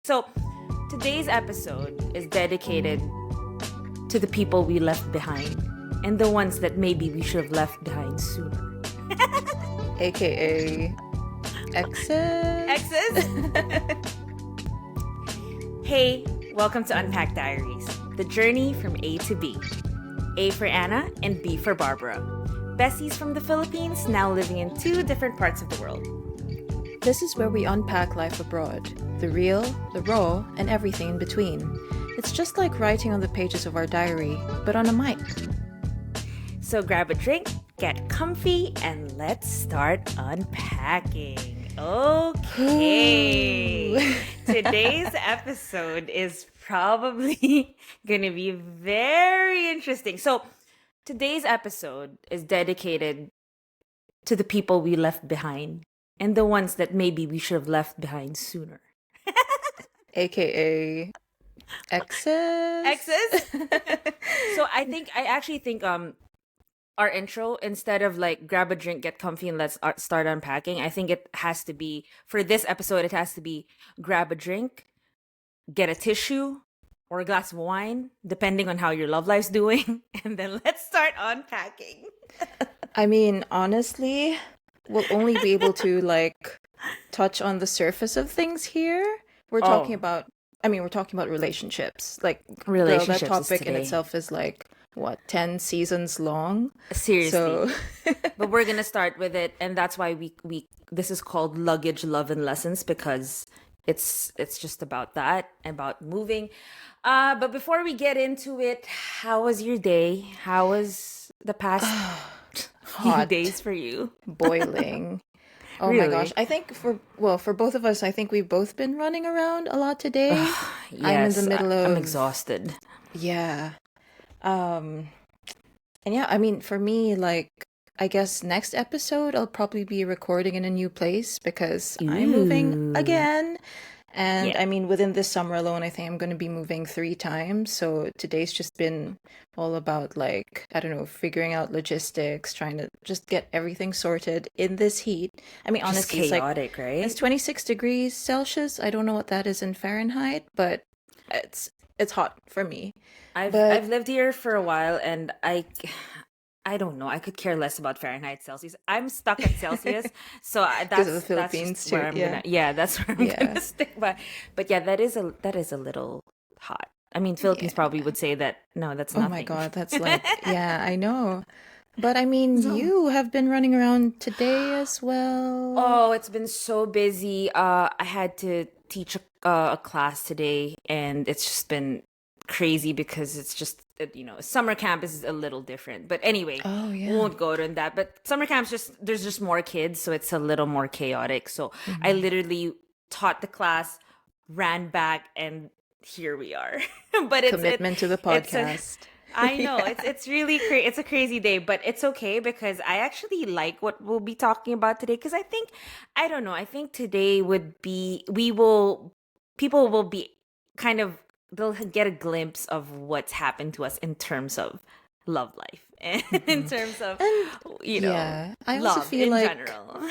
So, today's episode is dedicated to the people we left behind and the ones that maybe we should have left behind sooner. AKA Exes. Exes? Hey, welcome to Unpack Diaries, the journey from A to B. A for Anna and B for Barbara. Besties from the Philippines, now living in two different parts of the world. This is where we unpack life abroad. The real, the raw, and everything in between. It's just like writing on the pages of our diary, but on a mic. So grab a drink, get comfy, and let's start unpacking. Okay. Today's episode is probably going to be very interesting. So today's episode is dedicated to the people we left behind and the ones that maybe we should have left behind sooner. AKA Exes. Exes? So I actually think our intro, instead of like grab a drink, get comfy, and let's start unpacking, I think it has to be, for this episode, it has to be grab a drink, get a tissue or a glass of wine, depending on how your love life's doing, and then let's start unpacking. I mean, honestly, we'll only be able to like touch on the surface of things here. We're talking about relationships. Like, Relationships girl, that topic in today. itself is like, what, 10 seasons long? Seriously. So, But we're gonna start with it, and that's why we this is called Luggage, Love, and Lessons, because it's just about that, about moving. But before we get into it, how was your day? How was the past few hot. days for you? Boiling. Oh my Really? gosh. I think for both of us, I think we've both been running around a lot today. I'm in the middle of I'm exhausted. Yeah. And yeah, I mean, for me, like, I guess next episode I'll probably be recording in a new place because I'm moving Ooh. again. And Yeah. I mean, within this summer alone, I think I'm going to be moving 3 times. So today's just been all about, like, I don't know, figuring out logistics, trying to just get everything sorted in this heat. I mean, Just honestly, it's like, chaotic, right? it's 26 degrees Celsius. I don't know what that is in Fahrenheit, but it's hot for me. I've But lived here for a while, and I don't know. I could care less about Fahrenheit, Celsius. I'm stuck at Celsius, so because of the that's Philippines just too. where I'm Yeah. gonna. Yeah, that's where I'm Yeah. gonna stick by. But yeah, that is a little hot. I mean, Philippines Yeah. probably would say that. No, that's Oh nothing. my God, that's like, yeah, I know. But I mean, So- you have been running around today as well. Oh, it's been so busy. I had to teach a class today, and it's just been crazy because it's just summer camp is a little different. But anyway, Oh, we yeah. won't go into that. But summer camp's there's just more kids, so it's a little more chaotic. So I literally taught the class, ran back, and here we are. But Commitment to the it's a- podcast. I know it's really it's a crazy day, but it's okay because I actually like what we'll be talking about today. Because I don't know, I think today would be people will be kind of, they'll get a glimpse of what's happened to us in terms of love life and in terms of And love I also feel in like general.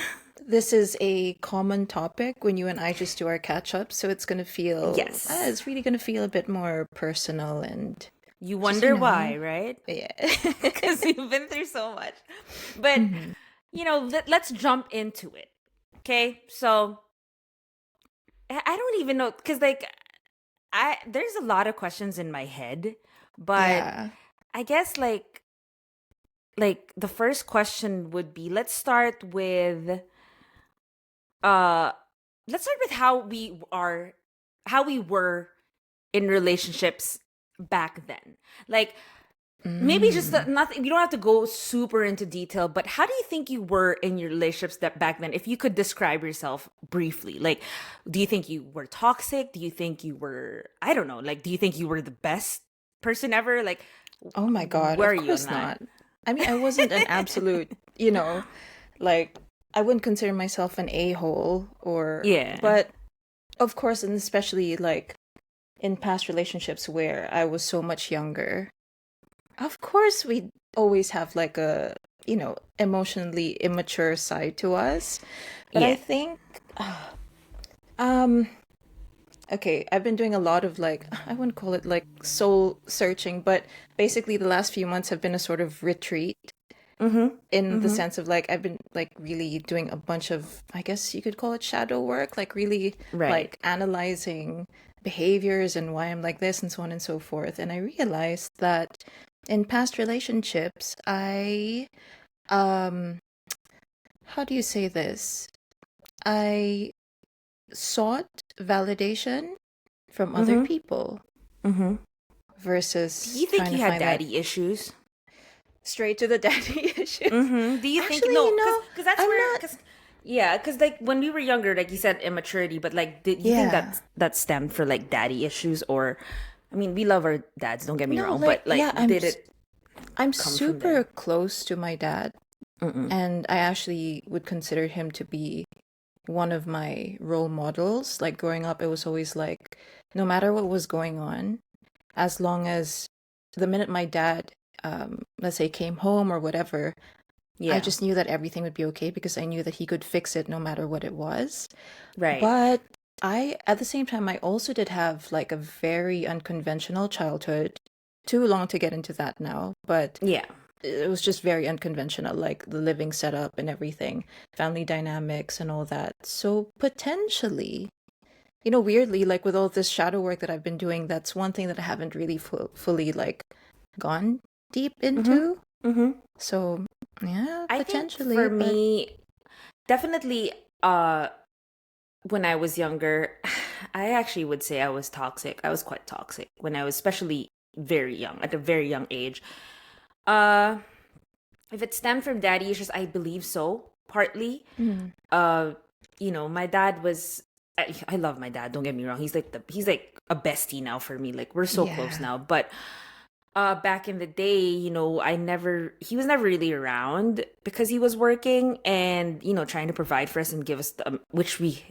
this is a common topic when you and I just do our catch up. So it's going to feel, Yes. it's really going to feel a bit more personal and You wonder know. why, right? yeah. Because you've been through so much. But let's jump into it. Okay, so I don't even know, because like there's a lot of questions in my head, but Yeah. I guess like the first question would be, let's start with how we were in relationships back then. Like, maybe just nothing. You don't have to go super into detail, but how do you think you were in your relationships that back then? If you could describe yourself briefly, like, do you think you were toxic? Do you think you were, I don't know, like, do you think you were the best person ever? Like, Oh my God, where of are you course on that? not. I mean, I wasn't an absolute, like, I wouldn't consider myself an a-hole Yeah. but of course, and especially like in past relationships where I was so much younger, of course we always have like a, emotionally immature side to us. But I Yeah. think, um, Okay, I've been doing a lot of like, I wouldn't call it like soul searching, but basically the last few months have been a sort of retreat Mm-hmm. in the Mm-hmm. sense of like I've been like really doing a bunch of, I guess you could call it shadow work, like really Right. like analyzing behaviors and why I'm like this and so on and so forth. And I realized that in past relationships, um how do you say this? I sought validation from other Mm-hmm. people Mm-hmm. Do versus you think trying to you had find that daddy issues? straight to the daddy issues. Mm-hmm. Do you think Actually, no? you Because know, that's I'm where not. because yeah, because like when we were younger, like you said, immaturity. But like, did you think Yeah. that stemmed for like daddy issues, or I mean, we love our dads. Don't get me No, wrong, but like like, yeah, did it I'm come from super there? close to my dad, Mm-mm. and I actually would consider him to be one of my role models. Like growing up, it was always like no matter what was going on, as long as the minute my dad let's say came home or whatever, I Yeah. just knew that everything would be okay because I knew that he could fix it no matter what it was. Right. But I, at the same time, I also did have like a very unconventional childhood. Too long to get into that now, but Yeah. it was just very unconventional, like the living setup and everything, family dynamics and all that. So potentially, weirdly, like with all this shadow work that I've been doing, that's one thing that I haven't really fully like gone deep Mm-hmm. into. Mm-hmm. So yeah, I think potentially, for but me, definitely, uh, when I was younger, I actually would say I was toxic. I was quite toxic when I was especially very young, at a very young age. Uh, if it stemmed from daddy issues, I believe so, partly. mm, Uh, my dad was. I love my dad. Don't get me wrong. He's like a bestie now for me. Like we're so close yeah. now. But back in the day, he was never really around because he was working and trying to provide for us and give us which we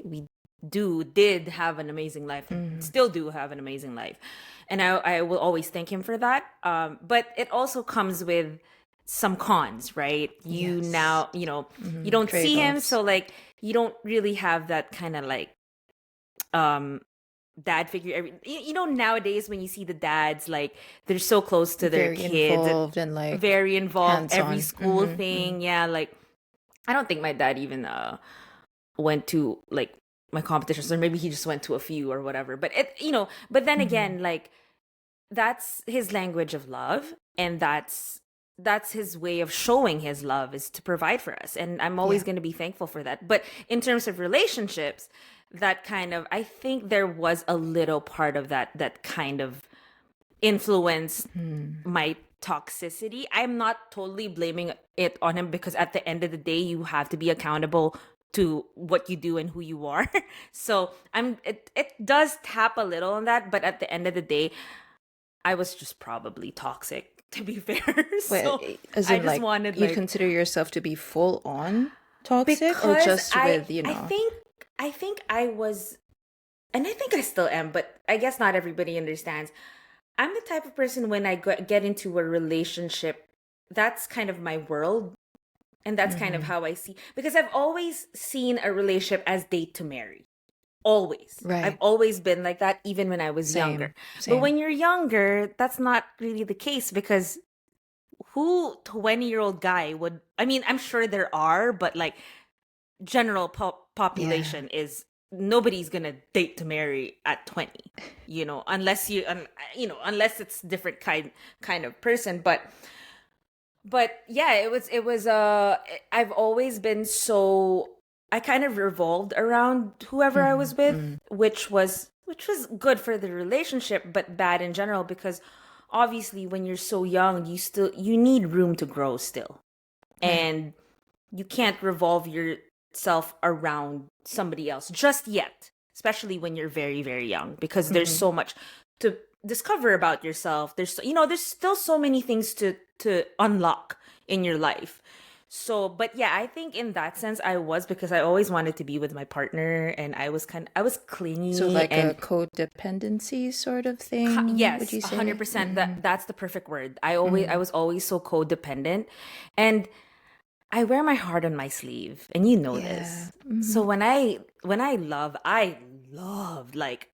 did have an amazing life and Mm, still do have an amazing life, and I will always thank him for that. But it also comes with some cons, right? You yes. now you don't see him, Trade-offs. so like you don't really have that kind of like um dad figure. Nowadays when you see the dads, like they're so close to their Very kids, involved and like very involved, every hands-on. school thing. Yeah, like I don't think my dad even went to like my competitions, or maybe he just went to a few or whatever. But but then Mm-hmm. again, like that's his language of love, and that's his way of showing his love, is to provide for us, and I'm always Yeah. going to be thankful for that. But in terms of relationships, that kind of, I think there was a little part of that kind of influenced Mm. my toxicity. I'm not totally blaming it on him, because at the end of the day you have to be accountable to what you do and who you are. So it does tap a little on that, but at the end of the day I was just probably toxic, to be fair. Wait, So as I in just like wanted you'd like, consider yourself to be full on toxic or because just I with, I think I think I was, and I think I still am, but I guess not everybody understands. I'm the type of person, when I get into a relationship, that's kind of my world, and that's kind of Mhm. how I see, because I've always seen a relationship as date to marry. Always. I've Right. always been like that, even when I was younger. Same. But Same. when you're younger, that's not really the case, because who 20-year-old guy would, I mean, I'm sure there are, but like general Yeah. population is, nobody's gonna date to marry at 20, unless unless it's different kind of person. But yeah, it was I've always been so, I kind of revolved around whoever I Mhm. was with, Mm. which was good for the relationship but bad in general, because obviously when you're so young, you need room to grow still, Right. and you can't revolve yourself around somebody else just yet, especially when you're very very young, because there's Mhm. so much to discover about yourself. There's still so many things to unlock in your life. So, but yeah, I think in that sense I was, because I always wanted to be with my partner, and I was So clingy, like a and codependency sort of thing, would yes, you say? 100%, Mm. that's the perfect word. I Mm. was always so codependent, and I wear my heart on my sleeve, and you know Yeah. this. So Mhm. when I love, I love, like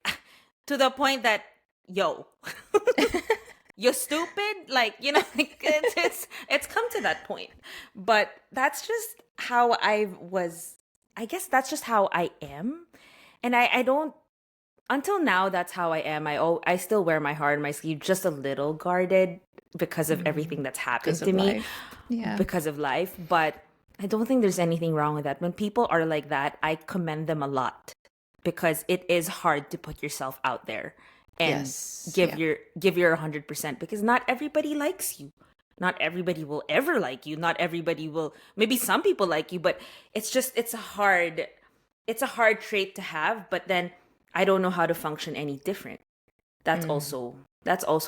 to the point that, yo, you're stupid. Like, like, it's come to that point. But that's just how I was. I guess that's just how I am. And I don't, until now, that's how I am. I still wear my heart on my sleeve, just a little guarded because of everything that's happened Because to of me, life. Yeah. because of life. But I don't think there's anything wrong with that. When people are like that, I commend them a lot, because it is hard to put yourself out there and Yes. give Yeah. your 100%, because not everybody likes you. Not everybody will ever like you. Not everybody will, maybe some people like you, but it's a hard trait to have. But then I don't know how to function any different. That's also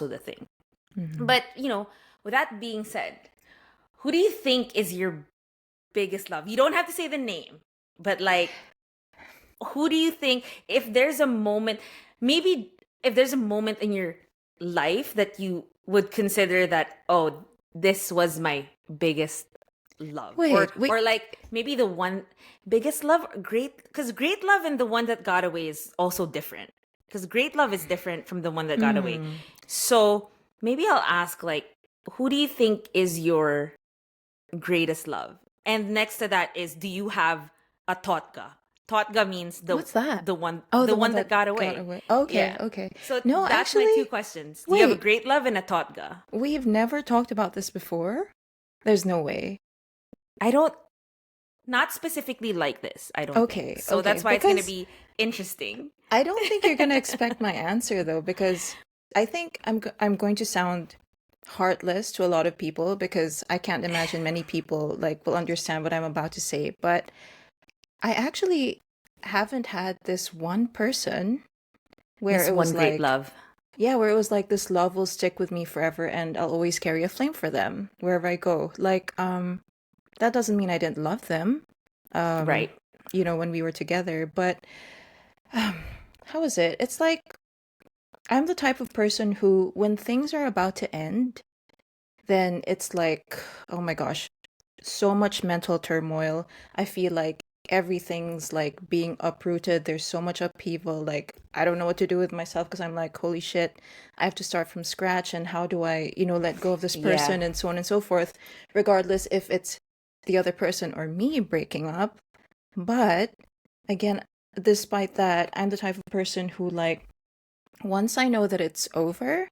the thing. But with that being said, who do you think is your biggest love? You don't have to say the name, but like, who do you think, if there's a moment, maybe if there's a moment in your life that you would consider that, oh, this was my biggest love, Wait, wait. or like maybe the one biggest love, great, because great love and the one that got away is also different, because great love is different from the one that got away. So maybe I'll ask, like, who do you think is your greatest love? And next to that is, do you have a totga? Totga means What's that? the one Oh, the one that got away. Okay, Yeah. okay. So No, that's my two actually, questions. Do you have a wait. great love and a totga? We've never talked about this before. There's no way. I don't, not specifically like this, I don't Okay, think. So okay. that's why it's going to Because be interesting. I don't think you're gonna expect my answer though, because I think I'm going to sound heartless to a lot of people, because I can't imagine many people like will understand what I'm about to say. But I actually haven't had this one person where This it one was great like, love. yeah, where it was like this love will stick with me forever and I'll always carry a flame for them wherever I go. Like, that doesn't mean I didn't love them, Right. when we were together, but how is it? It's like I'm the type of person who, when things are about to end, then it's like, oh my gosh, so much mental turmoil. I feel like everything's like being uprooted. There's so much upheaval. Like, I don't know what to do with myself, because I'm like, holy shit, I have to start from scratch. And how do I, let go of this Yeah. person, and so on and so forth, regardless if it's the other person or me breaking up. But again, despite that, I'm the type of person who, like, once I know that it's over,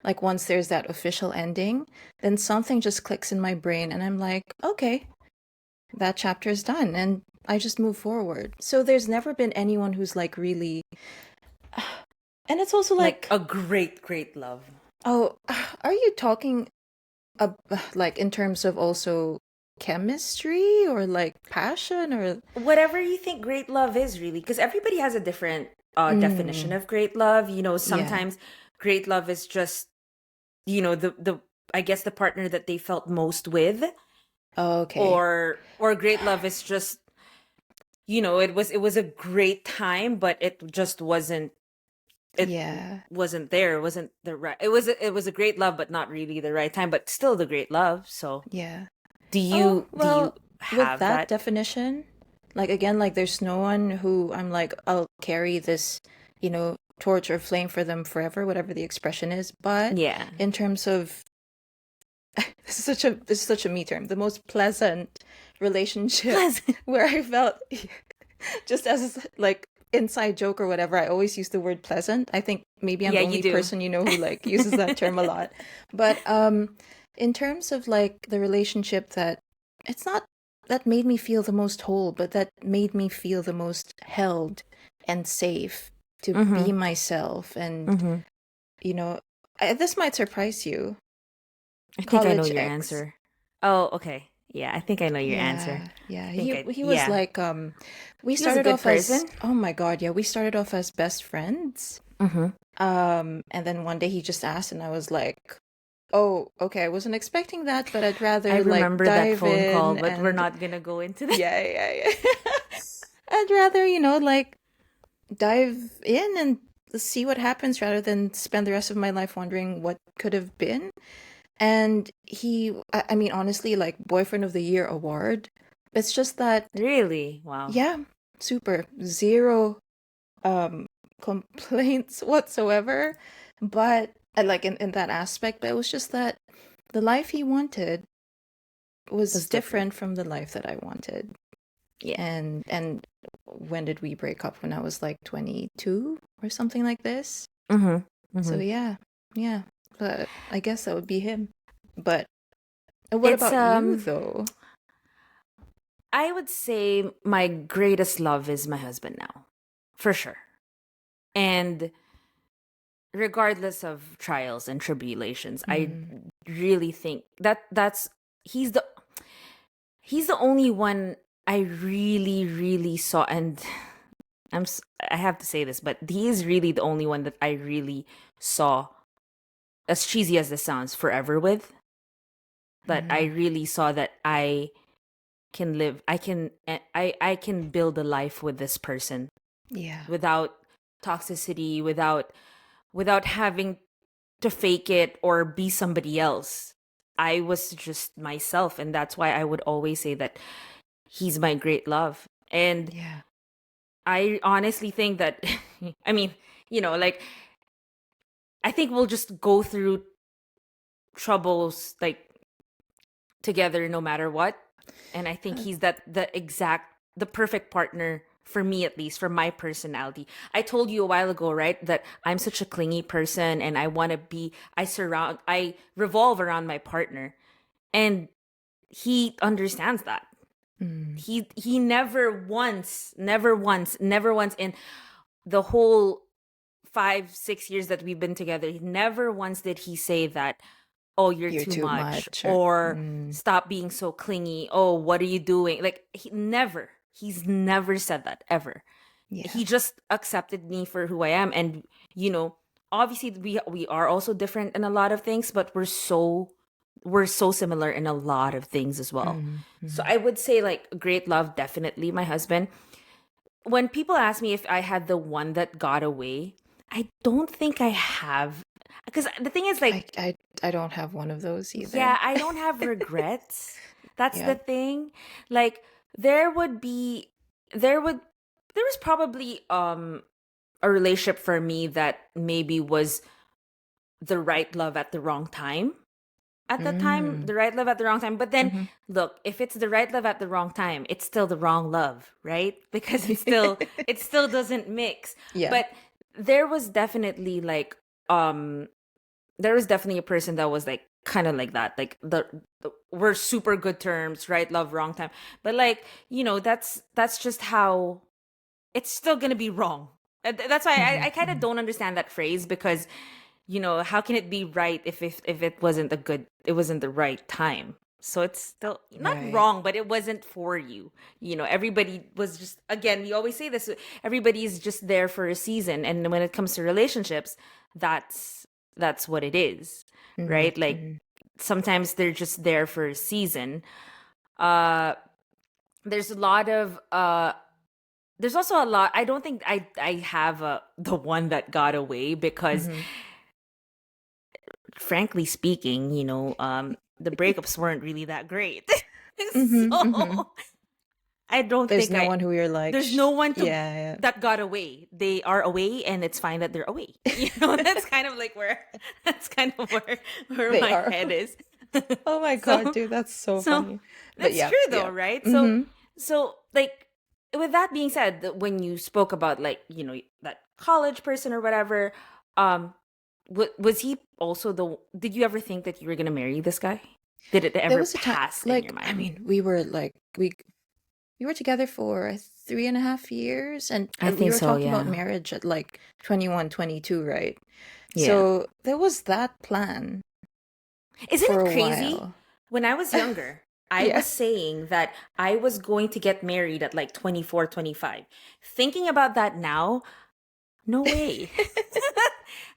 like once there's that official ending, then something just clicks in my brain and I'm like, okay, that chapter is done, and I just move forward. So there's never been anyone who's like really, and it's also Like like, a great love. oh, are you talking like in terms of also chemistry or like passion or Whatever you think great love is, really, because everybody has a different definition mm, of great love. yeah. Sometimes great love is just, the I guess the partner that they felt most with, Okay. or great love is just, it was a great time, but it Yeah. wasn't there. It wasn't the right. It was a great love, but not really the right time, but still the great love. So Yeah. do Oh, you well, with have that that? definition, like again, like there's no one who I'm like, I'll carry this, torch or flame for them forever, whatever the expression is. But Yeah. in terms of this is such a me term, the most pleasant relationship Pleasant. where I felt just as like inside joke or whatever, I always use the word pleasant. I think maybe I'm Yeah, the you only do. person who like uses that term a lot. But in terms of like the relationship that it's not that made me feel the most whole, but that made me feel the most held and safe to Mm-hmm. be myself. And Mm-hmm. you know, this might surprise you. I think I know College your ex. answer. Oh, okay. Yeah, I think I know your answer. Yeah, yeah. I think He was yeah. like we He was a started good off as, person. oh my God, yeah, we started off as best friends. Mm-hmm. And then one day he just asked, and I was like, oh, okay, I wasn't expecting that, but I'd I rather like remember that dive phone call, in but we're and not gonna go into that. yeah, yeah, yeah. I'd rather, like dive in and see what happens rather than spend the rest of my life wondering what could have been. And I mean, honestly, like boyfriend of the year award. It's just that, Really? Wow. yeah, super zero um complaints whatsoever. But like in that aspect, but it was just that the life he wanted was It's different from the life that I wanted. Yeah. And when did we break up? When I was like 22 or something like this. Mm-hmm. So yeah. But I guess that would be him. But what It's about you though? I would say my greatest love is my husband now, for sure. And regardless of trials and tribulations, I really think that's he's the he's the only one I really really saw, and I have to say this, but he is really the only one that I really saw, as cheesy as this sounds, forever with. But I really saw that I can live, I can build a life with this person Yeah. without toxicity, without having to fake it or be somebody else. I was just myself, and that's why I would always say that he's my great love. And Yeah. I honestly think that I mean, like, I think we'll just go through troubles like together no matter what. And I think he's the perfect partner for me, at least for my personality. I told you a while ago, right, that I'm such a clingy person and I revolve around my partner. And he understands that. He never once in the whole 5-6 years that we've been together, never once did he say that, oh, you're You're too too much, much. or stop being so clingy. Oh, what are you doing? Like, he's never said that ever. Yeah. He just accepted me for who I am. And, obviously we are also different in a lot of things, but we're so similar in a lot of things as well. So I would say, like, great love, definitely my husband. When people ask me if I had the one that got away, I don't think I have. Because the thing is, like, I don't have one of those either. yeah, I don't have regrets. That's Yeah. the thing. Like, there was probably a relationship for me that maybe was the right love at the wrong time. At the time, the right love at the wrong time. But then, look, if it's the right love at the wrong time, it's still the wrong love, right? Because it still doesn't mix. Yeah. But there was definitely like there was definitely a person that was like kind of like that. Like, we're super good terms, right love, wrong time. But, like, that's just how it's still gonna be wrong. That's why I kind of don't understand that phrase, because how can it be right if it wasn't it wasn't the right time? So it's still not Right. wrong, but it wasn't for you. Everybody was just, again, we always say this, everybody's just there for a season. And when it comes to relationships, that's what it is, right? Like, sometimes they're just there for a season. There's a lot of there's also a lot. I don't think I have the one that got away, because frankly speaking, the breakups weren't really that great. So I don't There's think no one who you're like. there's no one Yeah. that got away. They are away, and it's fine that they're away. That's kind of like where They my are. head is. Oh my god, dude, that's so funny. But That's yeah, true though, yeah. right? So, like, with that being said, when you spoke about, like, that college person or whatever, was he also did you ever think that you were gonna marry this guy? Did it There ever was a time, pass in like, your mind? I mean, we were together for 3.5 years, and I we think were so, talking about yeah. marriage at like 21, 22, right? Yeah. So there was that plan Isn't for it a crazy? while. When I was younger, I Yeah. was saying that I was going to get married at like 24, 25. Thinking about that now, no way.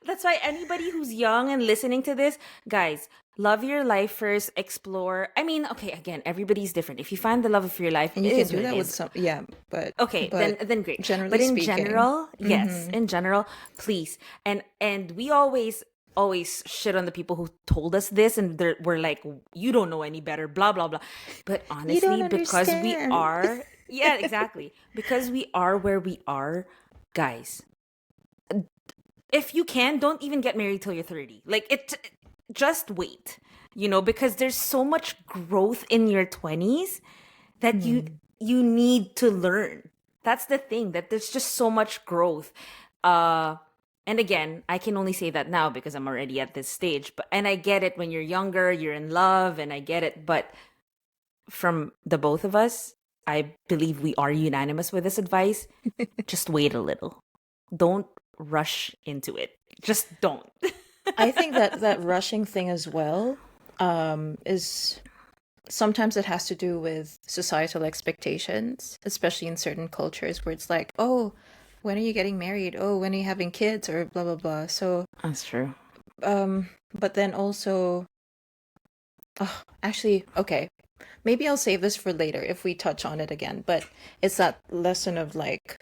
That's why anybody who's young and listening to this, guys, love your life first, explore. I mean, okay, again, everybody's different. If you find the love of your life, And you it can is do what that it with is. some, yeah, but Okay, then great. generally But in speaking, general, yes, in general, please. And we always shit on the people who told us this, and we're like, you don't know any better, blah blah blah. But you don't honestly, because we understand. are, yeah, exactly, because we are where we are, guys. if you can, don't even get married till you're 30. Like just wait, because there's so much growth in your 20s that you need to learn. That's the thing, that there's just so much growth. And again, I can only say that now because I'm already at this stage. And I get it, when you're younger, you're in love, and I get it. But from the both of us, I believe we are unanimous with this advice. Just wait a little. Don't rush into it. Just don't. I think that rushing thing as well is sometimes it has to do with societal expectations, especially in certain cultures where it's like, oh, when are you getting married? Oh, when are you having kids? Or blah, blah, blah. So, That's true. but then also, actually, okay, maybe I'll save this for later if we touch on it again. But it's that lesson of like,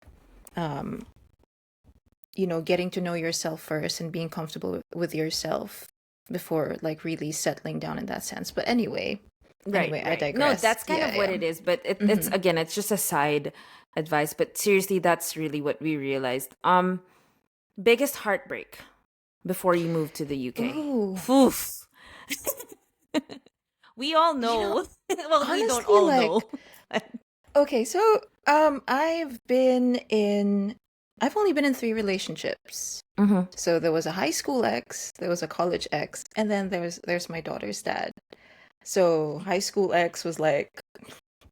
getting to know yourself first and being comfortable with yourself before like really settling down in that sense. But anyway, Right. I digress. No, that's kind of what it is. But it's again, it's just a side advice. But seriously, that's really what we realized. Biggest heartbreak before you moved to the UK. Ooh. Oof. We all know. Well, we don't honestly, all like, know. Okay, so I've only been in 3 relationships. So there was a high school ex, there was a college ex, and then there's my daughter's dad. So high school ex was like,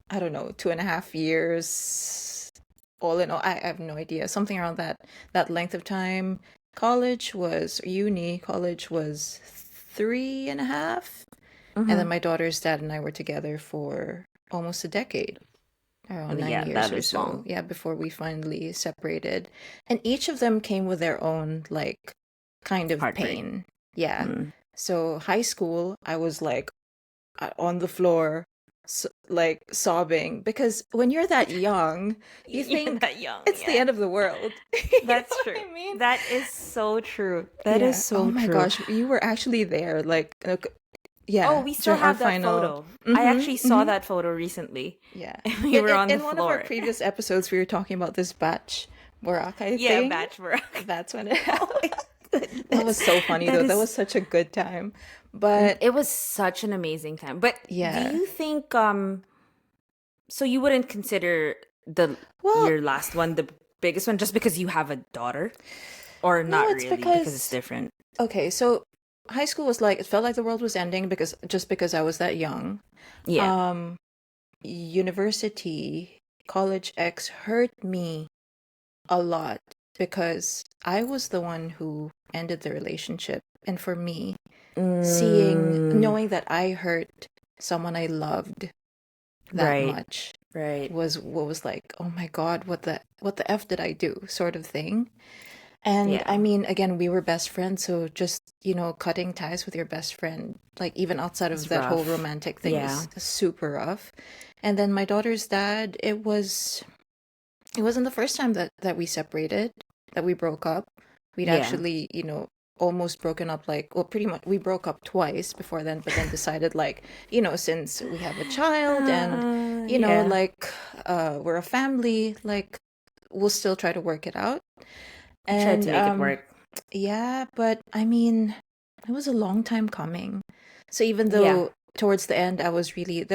I don't know, 2.5 years, all in all. I have no idea, something around that length of time. College was 3.5, and then my daughter's dad and I were together for almost a decade. Around 9 years that or is so. long. Yeah, before we finally separated. And each of them came with their own, like, kind of Heartbreak. pain. Yeah. So high school, I was like on the floor, like sobbing, because when you're that young, you think that young. it's the end of the world. You That's know what true. I mean? That is so true. That is so Oh my true. gosh, you were actually there, like, yeah. Oh, we still during our have that final. photo. I actually saw that photo recently. Yeah. We were on the in one of our floor. previous episodes, we were talking about this batch Boracay Yeah, thing. batch Boracay. That's when it happened. That was so funny though. That was such a good time. But It was such an amazing time. But Yeah. do you think so you wouldn't consider Well- your last one the biggest one just because you have a daughter? Or No, not it's really because it's different. okay, so high school was like, it felt like the world was ending because I was that young. Yeah. University, college ex hurt me a lot because I was the one who ended the relationship. And for me, knowing that I hurt someone I loved that Right. much Right. was what was like, oh my God, what the F did I do, sort of thing. And Yeah. I mean, again, we were best friends, so just, cutting ties with your best friend, like even outside of It's that whole rough. romantic thing Yeah. is super rough. And then my daughter's dad, it wasn't the first time that we separated, that we broke up. We'd Yeah. actually, almost broken up, like, well, pretty much we broke up twice before then, but then decided, like, since we have a child and, yeah. like, we're a family, like, we'll still try to work it out. Tried to make it work. Yeah, but I mean, it was a long time coming. So even though towards the end I was really,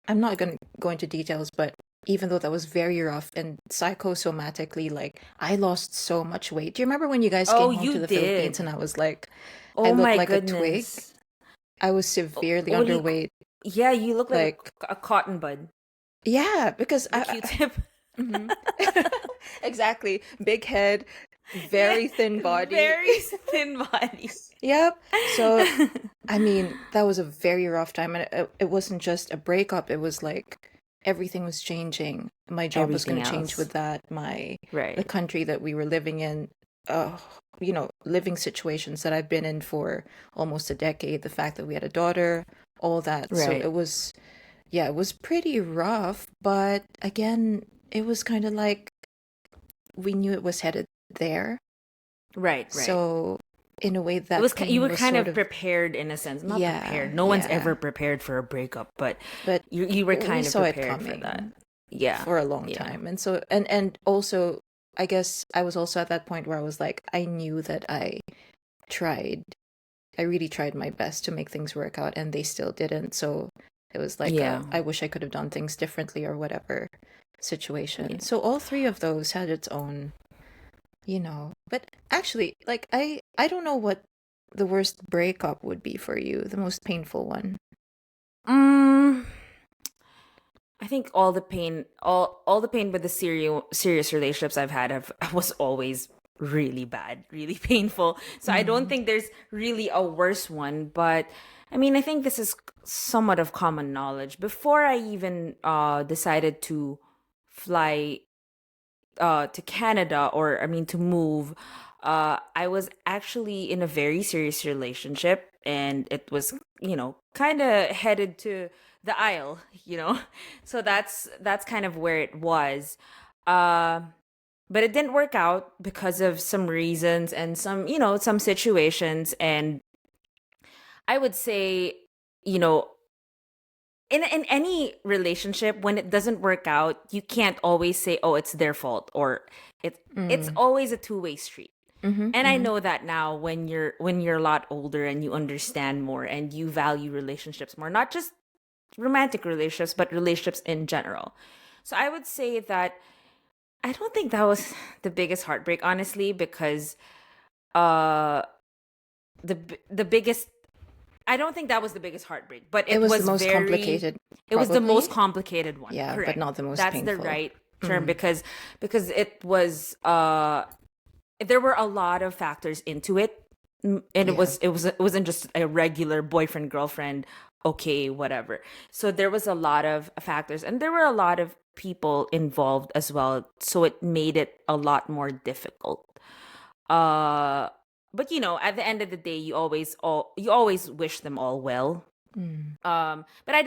I'm not gonna go into details, but even though that was very rough and psychosomatically, like, I lost so much weight. Do you remember when you guys came home you to the did. Philippines and I was like, Oh I looked my like a twig? goodness. I was severely What do you- underweight. Yeah, you look like Like- a cotton bud. Yeah, because A Q-tip. Mhm. Exactly. Big head, very thin body. Very thin body. Yep. So, I mean, that was a very rough time. And it wasn't just a breakup. It was like everything was changing. My job was going to Everything change else. with that. The Right. country that we were living in, living situations that I've been in for almost a decade. The fact that we had a daughter, all that. So Right. it was pretty rough. But again, it was kind of like we knew it was headed there. Right. So in a way, that it was pain you were was kind sort of prepared in a sense. Not Yeah, prepared. No one's yeah. ever prepared for a breakup, but but you were we kind of saw it prepared for coming that. Yeah. for a long Yeah. time. And so and also I guess I was also at that point where I was like, I knew that tried, I really tried my best to make things work out, and they still didn't. So it was like, Yeah. I wish I could have done things differently or whatever situation. Yeah. So all three of those had its own, But actually, like, I don't know what the worst breakup would be for you, the most painful one. Mm, I think all the pain with the serious relationships I've had have was always really bad, really painful. So I don't think there's really a worse one, but I mean, I think this is somewhat of common knowledge. Before I even decided to fly to Canada, or I mean to move, I was actually in a very serious relationship, and it was, kind of headed to the aisle, So that's kind of where it was. Uh, but it didn't work out because of some reasons and some situations, and I would say, you know, in any relationship, when it doesn't work out, you can't always say, oh, it's their fault, or it's Mm. always a two-way street. Mm-hmm, And I mm-hmm. know that now, when you're a lot older and you understand more and you value relationships more, not just romantic relationships but relationships in general. So I would say that I don't think that was the biggest heartbreak, honestly, because uh the biggest I don't think that was the biggest heartbreak, but It it was the was most complicated, it was the most probably. complicated one. Yeah, but Correct. not the most That's the painful. right term, because it was there were a lot of factors into it. And Yeah. it wasn't just a regular boyfriend girlfriend, okay, whatever. So there was a lot of factors, and there were a lot of people involved as well, so it made it a lot more difficult. uh but at the end of the day, you always wish them all well. Mm. But I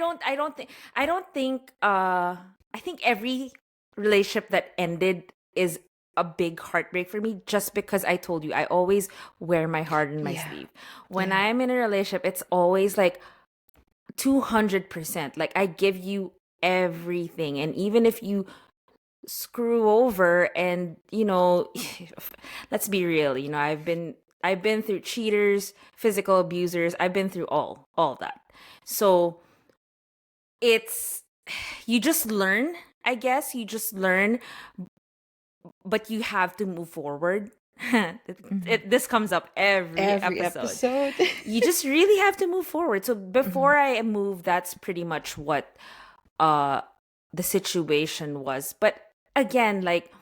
think every relationship that ended is a big heartbreak for me, just because I told you I always wear my heart in my Yeah. sleeve. When Yeah. I'm in a relationship, it's always like 200%. Like, I give you everything, and even if you screw over, and let's be real, I've been through cheaters, physical abusers. I've been through all that. So it's you just learn, I guess. You just learn, but you have to move forward. Mm-hmm. This comes up every Every episode. episode. You just really have to move forward. So Mm-hmm. before I moved, that's pretty much what uh the situation was. But again, like,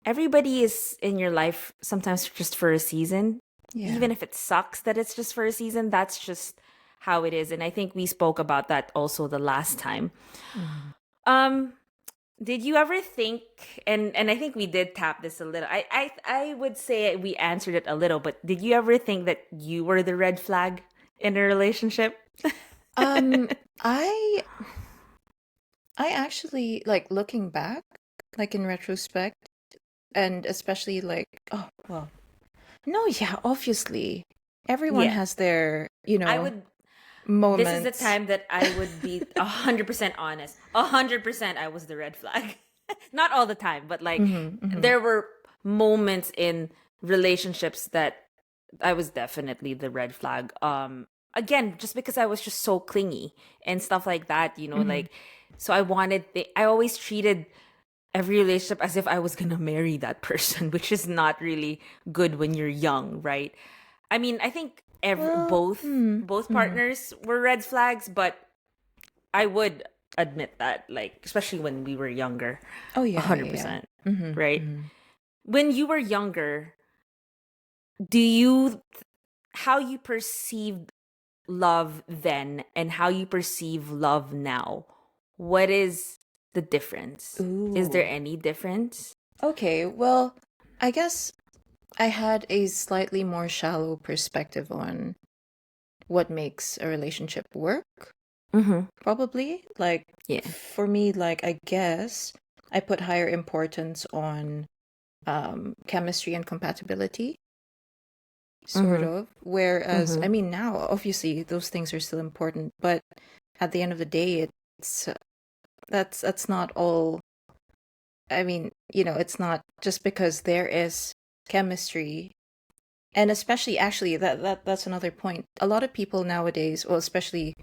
everybody is in your life sometimes just for a season. Yeah. Even if it sucks that it's just for a season, that's just how it is. And I think we spoke about that also the last time. Mm. Um, did you ever think, and I think we did tap this a little. I would say we answered it a little, but did you ever think that you were the red flag in a relationship? Um, I I actually, like, looking back, like in retrospect, and especially like, oh well, no, yeah, obviously, everyone Yeah. has their, I would This is the moments. time that I would be 100% honest. 100% I was the red flag. Not all the time, but like, Mm-hmm, mm-hmm. there were moments in relationships that I was definitely the red flag. Again, just because I was just so clingy and stuff like that, Mm-hmm. like, so I always treated every relationship as if I was going to marry that person, which is not really good when you're young, right? I mean, I think Well, both mm-hmm. partners were red flags, but I would admit that, like, especially when we were younger, Oh a yeah, hundred yeah, yeah. percent, Mm-hmm, right? mm-hmm. When you were younger, do you how you perceived love then and how you perceive love now? What is the difference? Is there Ooh. any difference? Okay, well, I guess I had a slightly more shallow perspective on what makes a relationship work, Mm-hmm. probably. Like, Yeah. for me, like, I guess I put higher importance on chemistry and compatibility, sort Mm-hmm. of. Whereas, Mm-hmm. I mean, now, obviously, those things are still important, but at the end of the day, it's that's not all I mean, it's not just because there is chemistry. And especially, actually, that's another point. A lot of people nowadays, well, especially,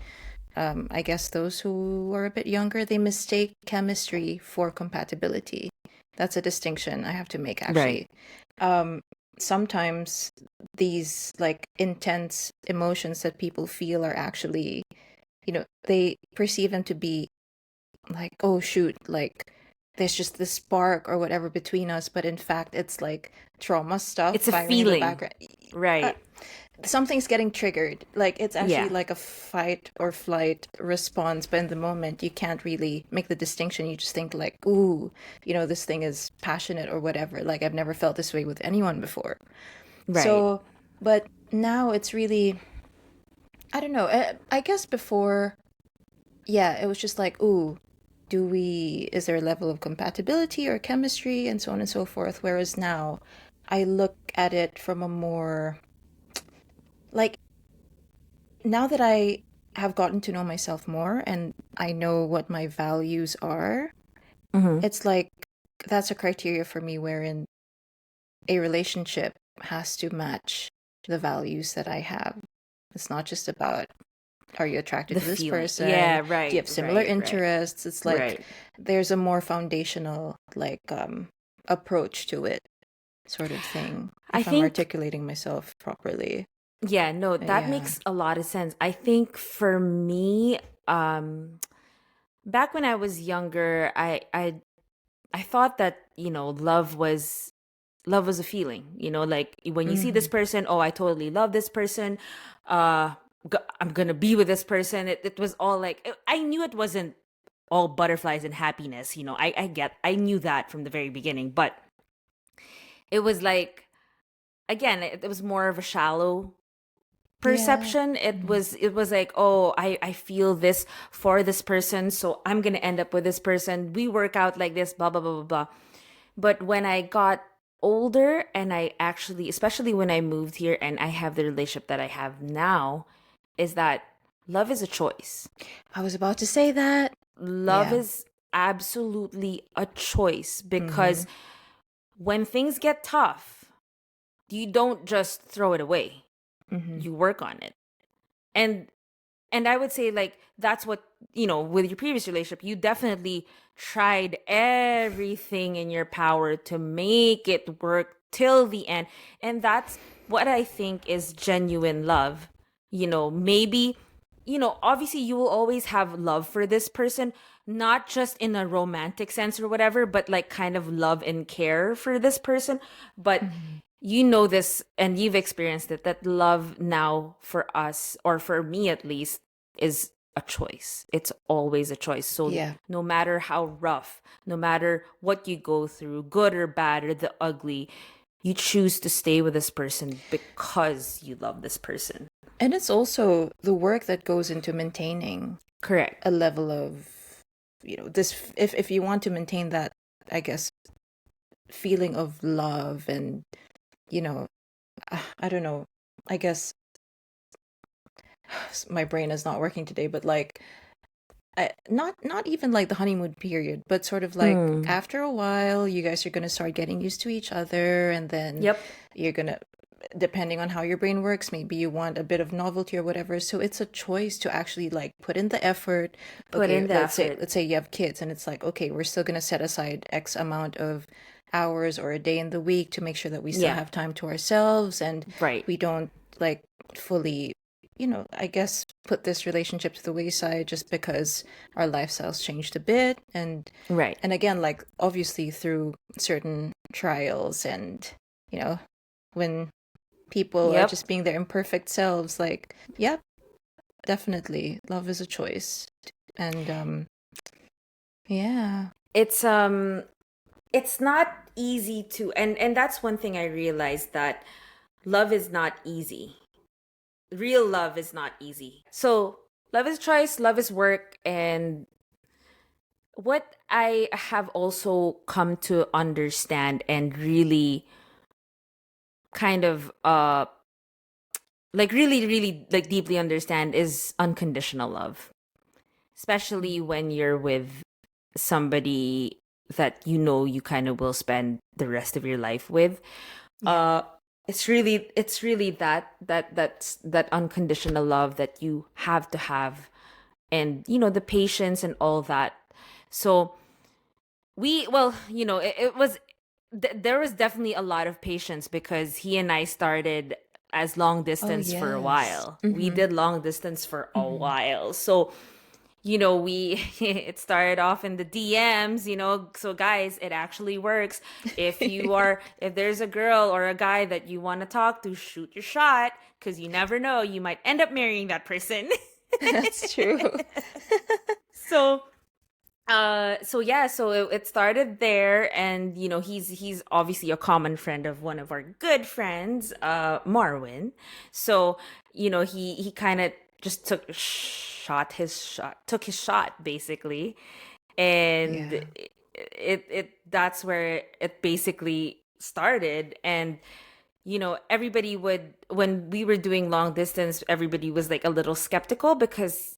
I guess those who are a bit younger, they mistake chemistry for compatibility. That's a distinction I have to make, Right. actually. Um, Sometimes these like intense emotions that people feel are actually, they perceive them to be like, oh shoot, like there's just this spark or whatever between us, but in fact it's like trauma stuff It's a firing in the feeling. background. Uh, Right. Something's getting triggered. Like it's actually Yeah. like a fight or flight response, but in the moment you can't really make the distinction. You just think like, ooh, this thing is passionate or whatever. Like I've never felt this way with anyone before. Right. So, but now it's really, I don't know. I guess before, yeah, it was just like, ooh, is there a level of compatibility or chemistry and so on and so forth? Whereas now I look at it from a more, like, now that I have gotten to know myself more and I know what my values are, Mm-hmm. it's like that's a criteria for me wherein a relationship has to match the values that I have. It's not just about, are you attracted The to this feeling. person? Yeah. Do you Right. have similar Right. Right. interests? It's like Right. there's a more foundational like approach to it, sort of thing, I if I'm think, articulating myself properly. yeah, no, But that yeah. makes a lot of sense. I think for me, back when I was younger, I thought that, love was a feeling, like when you see this Hmm. person, oh, I totally love this person. Uh I'm gonna be with this person. It was all like, I knew it wasn't all butterflies and happiness, I knew that from the very beginning, but it was like, again, it was more of a shallow Yeah. perception. It Hmm. was like, oh, I feel this for this person, so I'm gonna end up with this person. We work out like this, blah blah blah blah blah. But when I got older, and I actually, especially when I moved here and I have the relationship that I have now, is that love is a choice. I was about to say that. Love Yeah. is absolutely a choice, Hmm. because when things get tough, you don't just throw it away. Hmm. You work on it. And I would say, like, that's what, with your previous relationship, you definitely tried everything in your power to make it work till the end. And that's what I think is genuine love. Maybe, obviously you will always have love for this person, not just in a romantic sense or whatever, but like kind of love and care for this person. But Hmm. this, and you've experienced it, that love now for us, or for me at least, is a choice. It's always a choice. So Yeah. no matter how rough, no matter what you go through, good or bad or the ugly, you choose to stay with this person because you love this person. And it's also the work that goes into maintaining Correct. a level of, this, if you want to maintain that, I guess, feeling of love and, you know, I don't know, I guess my brain is not working today, but like, not even like the honeymoon period, but sort of like Mm. after a while, you guys are gonna start getting used to each other, and then Yep. you're gonna, depending on how your brain works, maybe you want a bit of novelty or whatever. So it's a choice to actually like put in the effort. Put Okay, in the effort. let's say you have kids, and it's like, okay, we're still gonna set aside X amount of hours or a day in the week to make sure that we still Yeah. have time to ourselves and Right. we don't like fully, I guess, put this relationship to the wayside just because our lifestyles changed a bit. Right. And again, like obviously through certain trials and, you know, when people are Yep. just being their imperfect selves, like, yep, definitely love is a choice. And yeah. It's not easy to, and that's one thing I realized, that love is not easy. Real love is not easy. So love is choice, love is work. And what I have also come to understand and really kind of like really really like deeply understand is unconditional love, especially when you're with somebody that you kind of will spend the rest of your life with. It's really that unconditional love that you have to have, and the patience and all that. So there was definitely a lot of patience because he and I started as long Oh, distance for a yes. while. We did long distance for a while. So we it started off in the DMs, so guys, it actually works. If there's a girl or a guy that you want to talk to, shoot your shot, because you never know, you might end up marrying that person. That's true. So it started there, and he's obviously a common friend of one of our good friends, Marwin. So he kind of just took his shot basically, and Yeah. it that's where it basically started. And everybody would, when we were doing long distance, everybody was like a little skeptical because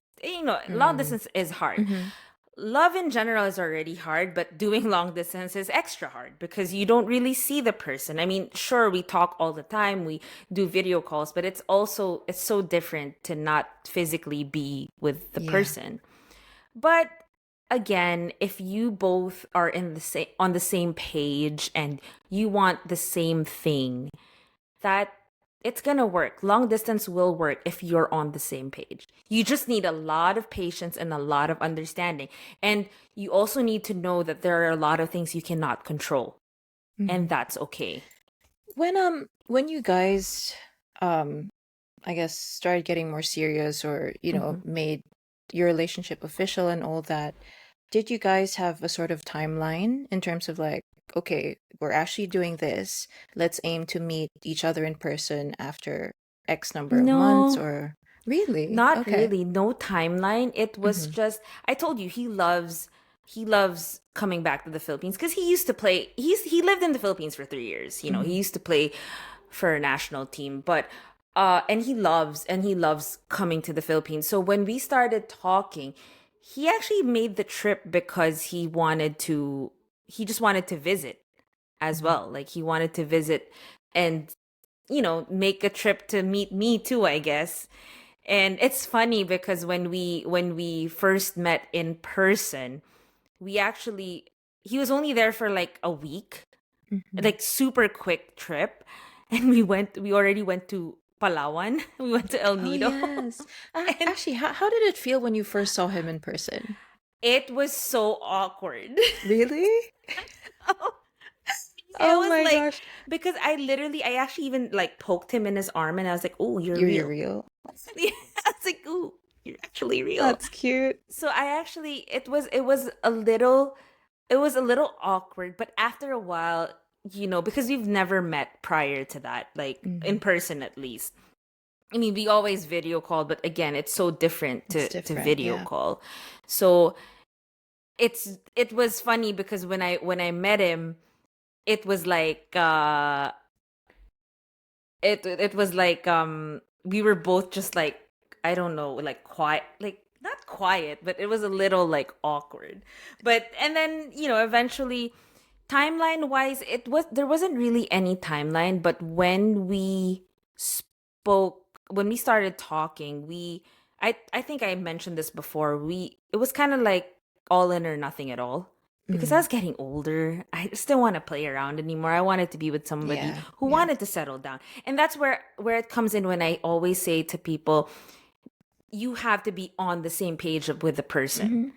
long Mm. distance is hard. Mm-hmm. Love in general is already hard, but doing long distance is extra hard because you don't really see the person. I mean, sure, we talk all the time, we do video calls, but it's so different to not physically be with the Yeah. person. But again, if you both are on the same page and you want the same thing, that it's gonna work. Long distance will work if you're on the same page. You just need a lot of patience and a lot of understanding. And you also need to know that there are a lot of things you cannot control. And that's okay. When you guys um I guess started getting more serious, or made your relationship official and all that, did you guys have a sort of timeline in terms of like, okay, we're actually doing this, let's aim to meet each other in person after X number of months? No, Or really? not Okay. really. No timeline. It was Mm-hmm. just, I told you, he loves coming back to the Philippines because he used to play. He lived in the Philippines for 3 years. Mm-hmm. He used to play for a national team, but and he loves coming to the Philippines. So when we started talking, he actually made the trip because he just wanted to visit as Mm-hmm. well. Like he wanted to visit and make a trip to meet me too, I guess. And it's funny because when we first met in person, we actually he was only there for like a week, Mm-hmm. like super quick trip, and we already went to Palawan. We went to El Oh, Nido. yes. And Actually, how did it feel when you first saw him in person? it was so awkward. Really? It Oh was my like, gosh. because I actually even like poked him in his arm, and I was like, "Oh, you're You're real." real. I was like, "Ooh, you're actually real." That's cute. So I actually, it was a little awkward, but after a while, because we've never met prior to that, like in Mm. person at least. I mean, we always video call, but again, it's so different It's to different, video yeah. call. So it was funny because when I met him, it was like it was like we were both just like, I don't know, like quiet, like not quiet, but it was a little like awkward. But and then eventually, timeline wise, there wasn't really any timeline, but when we started talking, I think I mentioned this before, we it was kind of like all in or nothing at all. Because I Mm. was getting older, I just didn't want to play around anymore. I wanted to be with somebody Yeah, who yeah. wanted to settle down. And that's where it comes in when I always say to people, you have to be on the same page with the person,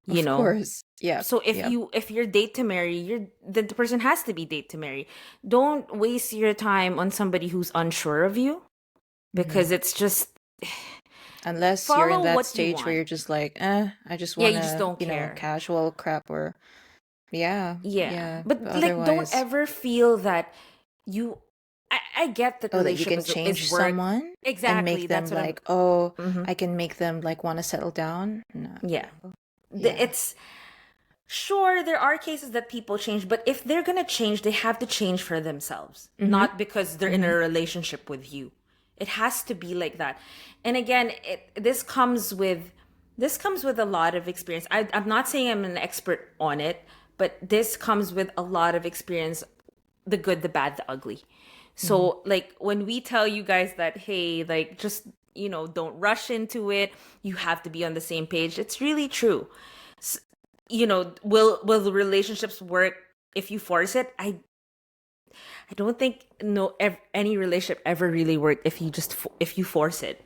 Hmm. you Of know? course. Yep, So if yep. you're date to marry, then the person has to be date to marry. Don't waste your time on somebody who's unsure of you, Hmm. because it's just, Unless you're in follow that what you stage where want. you're just like, I just Yeah, you just wanna, don't care. casual crap, or yeah, Yeah. yeah. But But like, don't otherwise, ever feel that you I get that oh, that you relationship can is change work. someone and Exactly. make them That's what I'm like, oh, mhm. I can make them like want to settle down. No, Yeah. no. Yeah. It's sure there are cases that people change, but if they're gonna change, they have to change for themselves, Mm-hmm. not because they're in Mm-hmm. a relationship with you. It has to be like that. And again, this comes with a lot of experience. I'm not saying I'm an expert on it, but this comes with a lot of experience, the good, the bad, the ugly. So like when we tell you guys that, hey, like just, don't rush into it, you have to be on the same page, it's really true. Will the relationships work if you force it? I don't think any relationship ever really worked if if you force it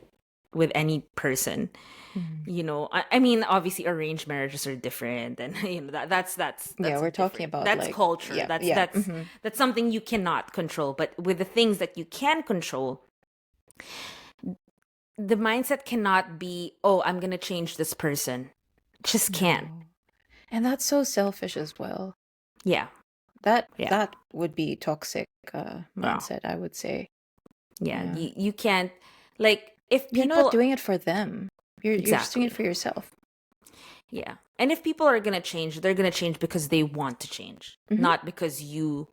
with any person. I mean, obviously arranged marriages are different, and that's Yeah, we're talking different. about That's like, culture. yeah, That's yeah. that's that's something you cannot control. But with the things that you can control, the mindset cannot be, oh, I'm gonna change this person. Just can't. No. And that's so selfish as well. Yeah. That Yeah. that would be toxic Yeah. mindset, I would say. Yeah. Yeah. You can't, like, if You're not people doing it for them. You're just doing it exactly. for yourself. Yeah. And if people are gonna change, they're gonna change because they want to change, not because you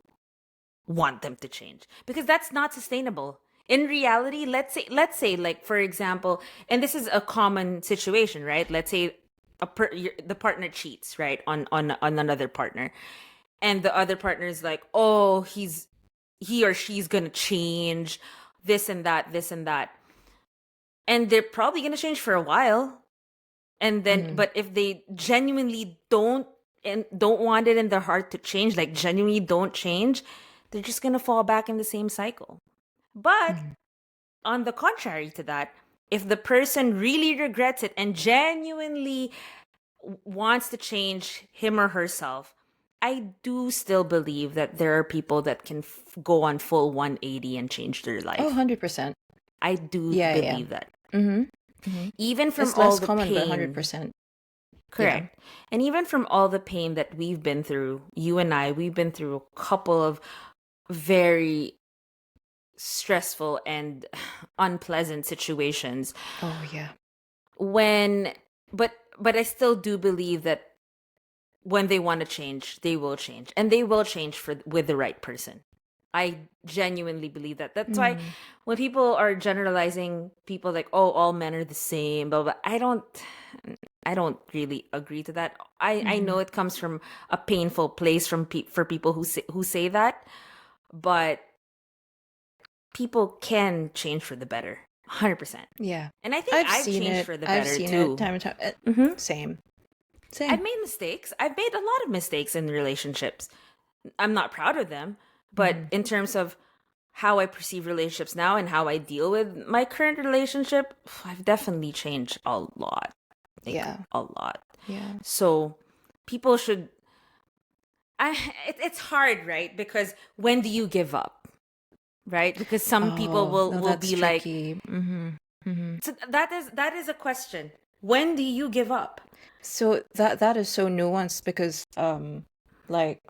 want them to change, because that's not sustainable. In reality, let's say like, for example, and this is a common situation, right? Let's say the partner cheats, right, on another partner, and the other partner is like, oh, he or she's gonna change, this and that, this and that, and they're probably gonna change for a while, and then but if they genuinely don't want it in their heart to change, like genuinely don't change, they're just gonna fall back in the same cycle. But on the contrary to that, if the person really regrets it and genuinely wants to change him or herself, I do still believe that there are people that can go on full 180 and change their Oh, life. 100%. I do Yeah, yeah. believe that. Mm-hmm. Even from It's all less the common, but pain. 100%. Correct. And even from all the pain that we've been through, you and we've been through a couple of very stressful and unpleasant situations. Oh, yeah. When but I still do believe that when they want to change, they will change. And they will change with the right person. I genuinely believe that. That's why when people are generalizing people like, oh, all men are the same, blah, blah, I don't really agree to that. I know it comes from a painful place for people who say that, but people can change for the better, 100%. Yeah. And I think I've seen changed it. for the I've better seen too. it time and time. Same. I've made mistakes. I've made a lot of mistakes in relationships. I'm not proud of them, but in terms of how I perceive relationships now and how I deal with my current relationship, I've definitely changed a lot. Like, Yeah. a lot. Yeah. So people should. It's hard, right? Because when do you give up, right? Because some people will that's be like, tricky. so that is a question. When do you give up? So that is so nuanced because like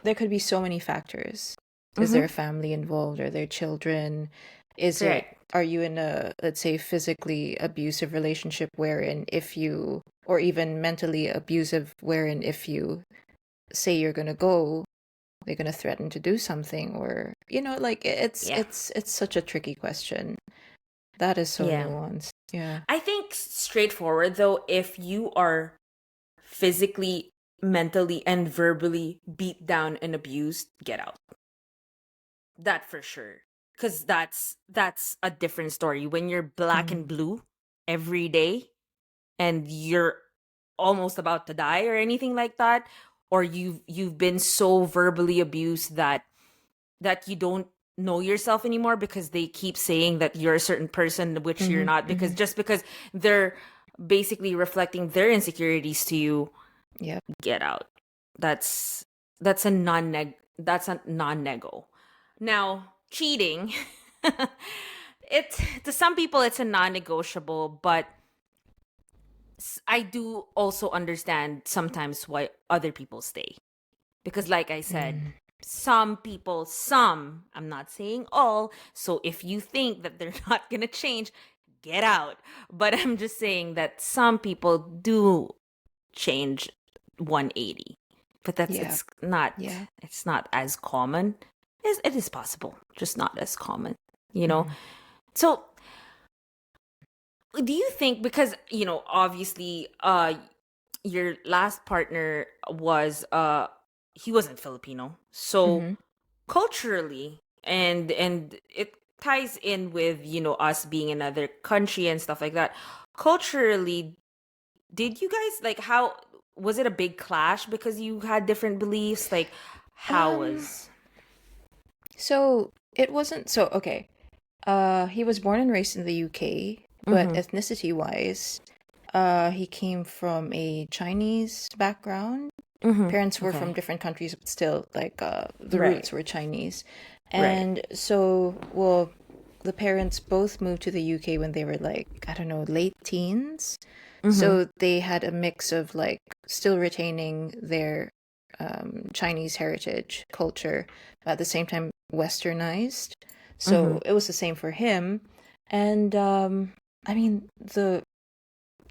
there could be so many factors. Is there a family involved? Are there children? Are you in a, let's say, physically abusive relationship wherein or even mentally abusive wherein if you say you're gonna go, they're gonna threaten to do something, or like it's such a tricky question. That is so nuanced. Yeah. I think straightforward though, if you are physically, mentally, and verbally beat down and abused, get out. That for sure. Because that's a different story. When you're black and blue every day and you're almost about to die or anything like that, or you've been so verbally abused that you don't know yourself anymore because they keep saying that you're a certain person, which you're not, because just because they're basically reflecting their insecurities to you. Yeah. Get out. That's a non-nego. Now, cheating, to some people it's a non-negotiable, but I do also understand sometimes why other people stay. Because like I said, some people, I'm not saying all, so if you think that they're not going to change, get out. But I'm just saying that some people do change 180. But it's not as common. It is possible, just not as common, So do you think, because obviously your last partner was he wasn't Filipino. So Mm-hmm. culturally, and it ties in with, us being in another country and stuff like that. Culturally, did you guys like, how was it a big clash because you had different beliefs? Like, how Um, was so it wasn't so okay. He was born and raised in the UK, but mm-hmm. ethnicity wise, he came from a Chinese background. Mm-hmm. Parents were from Okay. different countries, but still, like, the Right. roots were Chinese. Right. And so, well, the parents both moved to the UK when they were like, I don't know, late teens. Mm-hmm. So they had a mix of like still retaining their Chinese heritage culture, but at the same time westernized. Mm-hmm. So it was the same for him. And I mean, the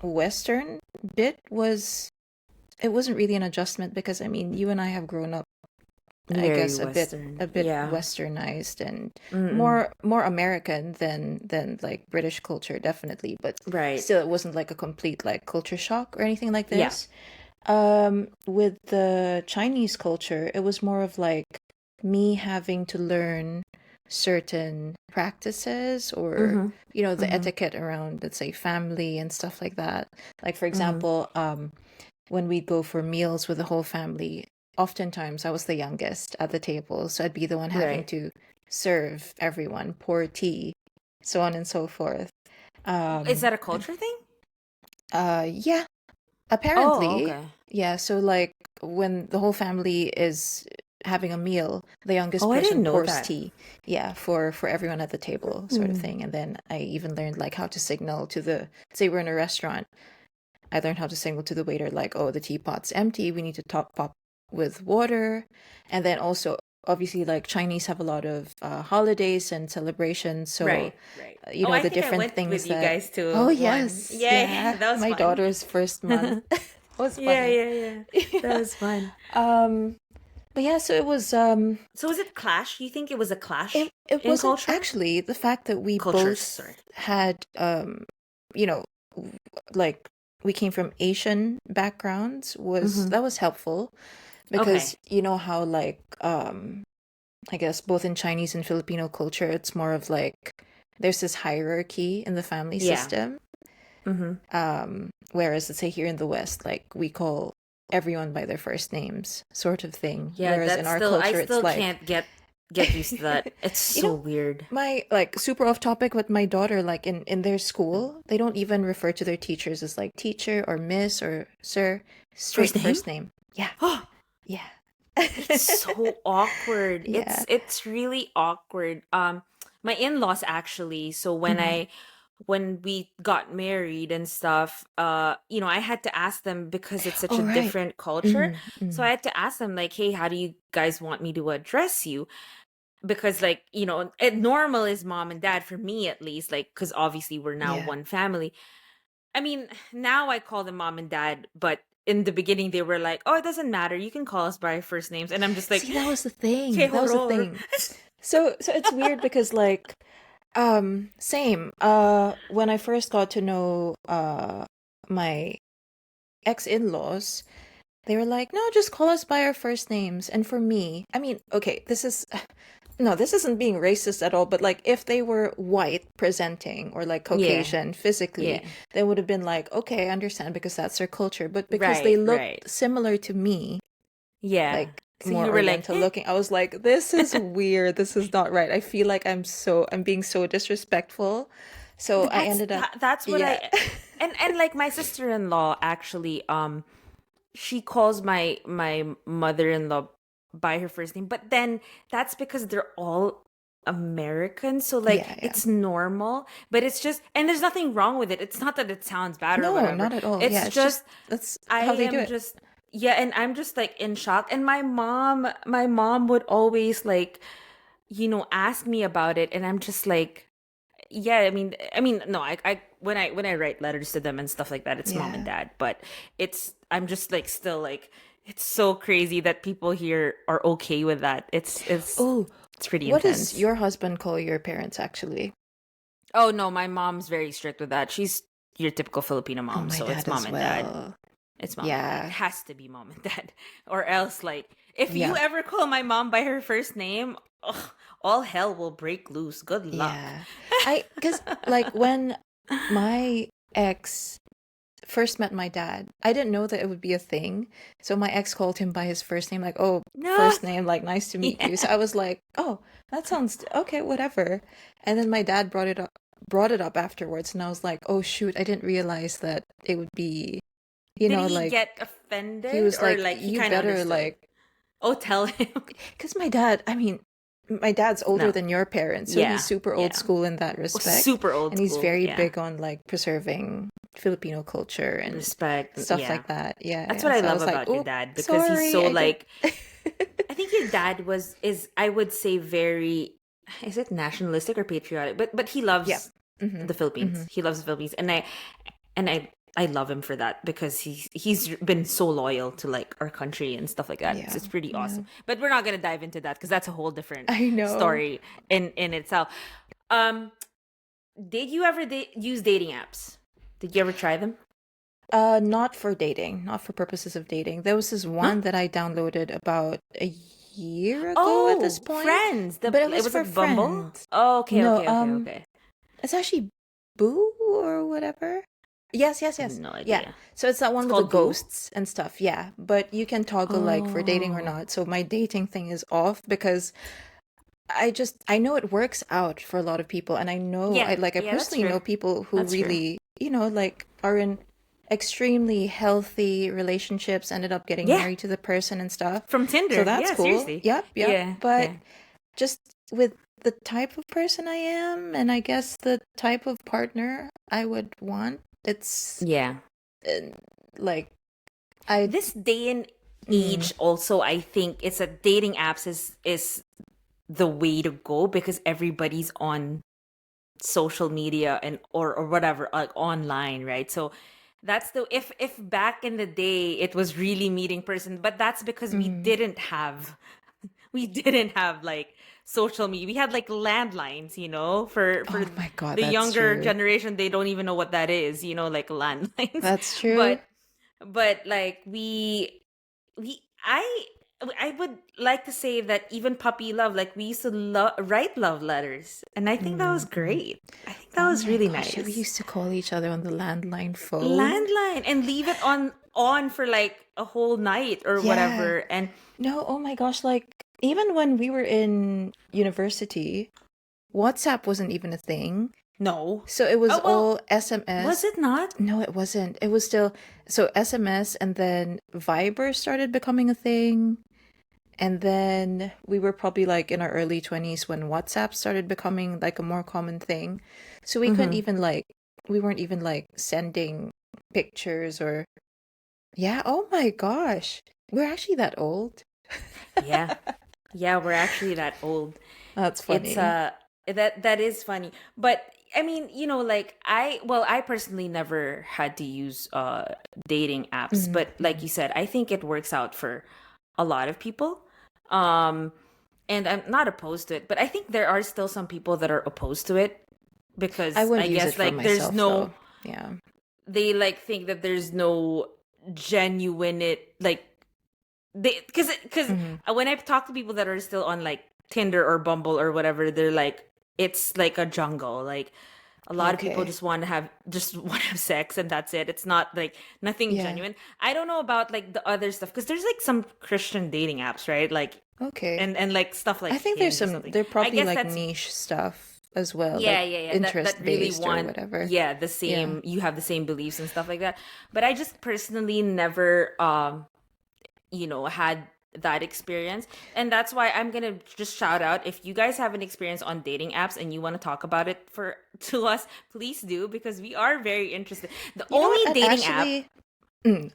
western bit was, it wasn't really an adjustment because I mean, you and I have grown up, I Very guess, Western. a bit Yeah. westernized and Mm-mm. more American than like British culture, definitely. But Right. still, it wasn't like a complete like culture shock or anything like Yeah. this. With the Chinese culture, it was more of like me having to learn certain practices or Mm-hmm. the Mm-hmm. etiquette around, let's say, family and stuff like that. Like for Mm-hmm. example, when we'd go for meals with the whole family, oftentimes I was the youngest at the table, so I'd be the one having Right. to serve everyone, pour tea, so on and so forth. Is Um, that a culture thing? yeah, Oh, apparently, okay. yeah. So like when the whole family is having a meal, the youngest Oh, I person didn't know pours that. tea, yeah, for everyone at the table, sort of Mm. thing. And then I even learned like how to signal to the, say we're in a restaurant, I learned how to signal to the waiter, like, oh, the teapot's empty. We need to top pop with water. And then also, obviously, like Chinese have a lot of holidays and celebrations. So, Right, right. you Oh, know, I the think I different went with things you that, guys to oh, one. yes, Yeah, yeah, yeah. that was My fun. daughter's first month was Yeah, funny. yeah, yeah. That Yeah. was fun. Um, but yeah, so it was, So was it clash? You think it was a it, clash it in wasn't culture? actually the fact that we Cultures, both sorry. had, you know, like we came from Asian backgrounds was Mm-hmm. that was helpful because Okay. you know how like I guess both in Chinese and Filipino culture it's more of like there's this hierarchy in the family Yeah. system, Mm-hmm. whereas let's say here in the West like we call everyone by their first names sort of thing, Yeah, whereas in that's our still, I culture it's still like can't get used to that. It's you so know, weird. my like super off topic, but my daughter like in their school they don't even refer to their teachers as like teacher or miss or sir, First straight name? first name. Yeah. Oh, Yeah. it's so awkward. Yeah. It's really awkward. My in-laws actually, so Mhm. when we got married and stuff, I had to ask them because it's such Oh a right. different culture. Mhm. So I Mhm. had to ask them like, "Hey, how do you guys want me to address you?" Because like, normal is mom and dad for me at least, like cuz obviously we're now Yeah. one family. I mean, now I call them mom and dad, but in the beginning they were like, "Oh, it doesn't matter. You can call us by our first names." And I'm just like, See, that was the thing. "Que That was the horror." thing. So it's weird because like same. When I first got to know my ex-in-laws, they were like, no, just call us by our first names. And for me, I mean, okay, this is, no, this isn't being racist at all, but like if they were white presenting or like Yeah. Caucasian physically, Yeah. they would have been like, okay, I understand because that's their culture. But because they Right, looked right. similar to me, Yeah. like So more you were like, Oriental looking, I was like, this is weird. This is not right. I feel like I'm being so disrespectful. So I ended up, That's what yeah. I, and like my sister-in-law actually, she calls my mother-in-law by her first name, but then that's because they're all American, so like Yeah, yeah. it's normal, but it's just, and there's nothing wrong with it. It's not that it sounds bad or No, whatever. not at all. Yeah, It's it's just just that's I how they do am it. just, yeah, and I'm just like in shock. And my mom would always like, ask me about it, and I'm just like, yeah, I mean, no, I when I write letters to them and stuff like that, it's mom and Yeah. dad, but I'm just like still like, it's so crazy that people here are okay with that. Oh, It's pretty what does intense. your husband call your parents actually? Oh no, my mom's very strict with that. She's your typical Filipino Oh, mom, my so it's dad mom as and dad. well. It's mom and dad. It Yeah. has to be mom and dad. Or else, like, if you Yeah. ever call my mom by her first name, ugh, all hell will break loose. Good luck. Yeah. Because like when my ex first met my dad, I didn't know that it would be a thing. So my ex called him by his first name, like, oh, No. first name, like, nice to meet Yeah. you. So I was like, oh, that sounds okay, whatever. And then my dad brought it up afterwards, and I was like, oh shoot, I didn't realize that it would be, Did he like get he offended was or like, like he you kind of better understood? like, Oh, tell him. because my dad, I mean, my dad's older No. than your parents, so Yeah. he's super old Yeah. school in that respect. Super old And he's school. very Yeah. big on like preserving Filipino culture and Respect. stuff Yeah. like that. Yeah, That's yeah. what I So I love was like, about your oh, dad because he's sorry, so I like didn't. I think your dad is I would say very, is it nationalistic or patriotic? But he loves Yeah. Mm-hmm. the Philippines. Mm-hmm. He loves the Philippines, and I love him for that because he's been so loyal to like our country and stuff like that. Yeah. It's pretty Yeah. awesome. But we're not gonna dive into that because that's a whole different I know. story in itself. Did you ever use dating apps? Did you ever try them? Not for dating, not for purposes of dating. There was this one that I downloaded about a year ago at this Oh, point, Friends. but it was Was for it Bumble? friends. Oh, okay, No, okay. it's actually Boo or whatever. Yes. No Yeah. idea. So it's that one It's with the called Boo? ghosts and stuff. Yeah. But you can toggle like for dating or Oh. not. So my dating thing is off because I know it works out for a lot of people, and I know Yeah, I yeah, that's personally know true. people who That's true. really, like are in extremely healthy relationships, ended up getting Yeah. married to the person and stuff. From Tinder. So that's Yeah, cool. seriously. Yep. Yeah, But yeah. just with the type of person I am, and I guess the type of partner I would want, it's Yeah. like I This day and mm, age also, I think it's a dating apps is the way to go because everybody's on social media and or whatever, like online, right? So that's the if back in the day it was really meeting person, but that's because we didn't have like social media. We had like landlines, for oh my God, the that's younger true. generation, they don't even know what that is, like landlines. That's true. But like we I would like to say that even puppy love, like we used to write love letters, and I think that was great. I think that Oh was my really gosh, yeah, we nice. used to call each other on the landline phone. Landline and leave it on for like a whole night or Yeah. whatever. And No, oh my gosh, like even when we were in university, WhatsApp wasn't even a thing. no, So it was oh well, all SMS. was it not? No, it wasn't. It was still so SMS, and then Viber started becoming a thing. And then we were probably like in our early 20s when WhatsApp started becoming like a more common thing. So we couldn't even like, we weren't even like sending pictures or, yeah, oh my gosh. We're actually that old. Yeah, yeah, we're actually that old. That's funny. That is funny. But I mean, like I personally never had to use dating apps, but like you said, I think it works out for a lot of people. And I'm not opposed to it, but I think there are still some people that are opposed to it because I wouldn't use guess it for like there's myself, no though. Yeah. they like think that there's no genuine like they because when I talk to people that are still on like Tinder or Bumble or whatever, they're like it's like a jungle. Like a lot of people Okay. just want to have sex and that's it. It's not like nothing Yeah. genuine. I don't know about like the other stuff because there's like some Christian dating apps, right? Like Okay. and like stuff like I think there's Hinge or some, something. there I probably guess like that's niche stuff as well, yeah, like yeah, yeah. interest That really based or want whatever. yeah the Yeah. same. You have the same beliefs and stuff like that. But I just personally never had that experience, and that's why I'm gonna just shout out if you guys have an experience on dating apps and you want to talk about it to us, please do because we are very interested. The You know only what? dating app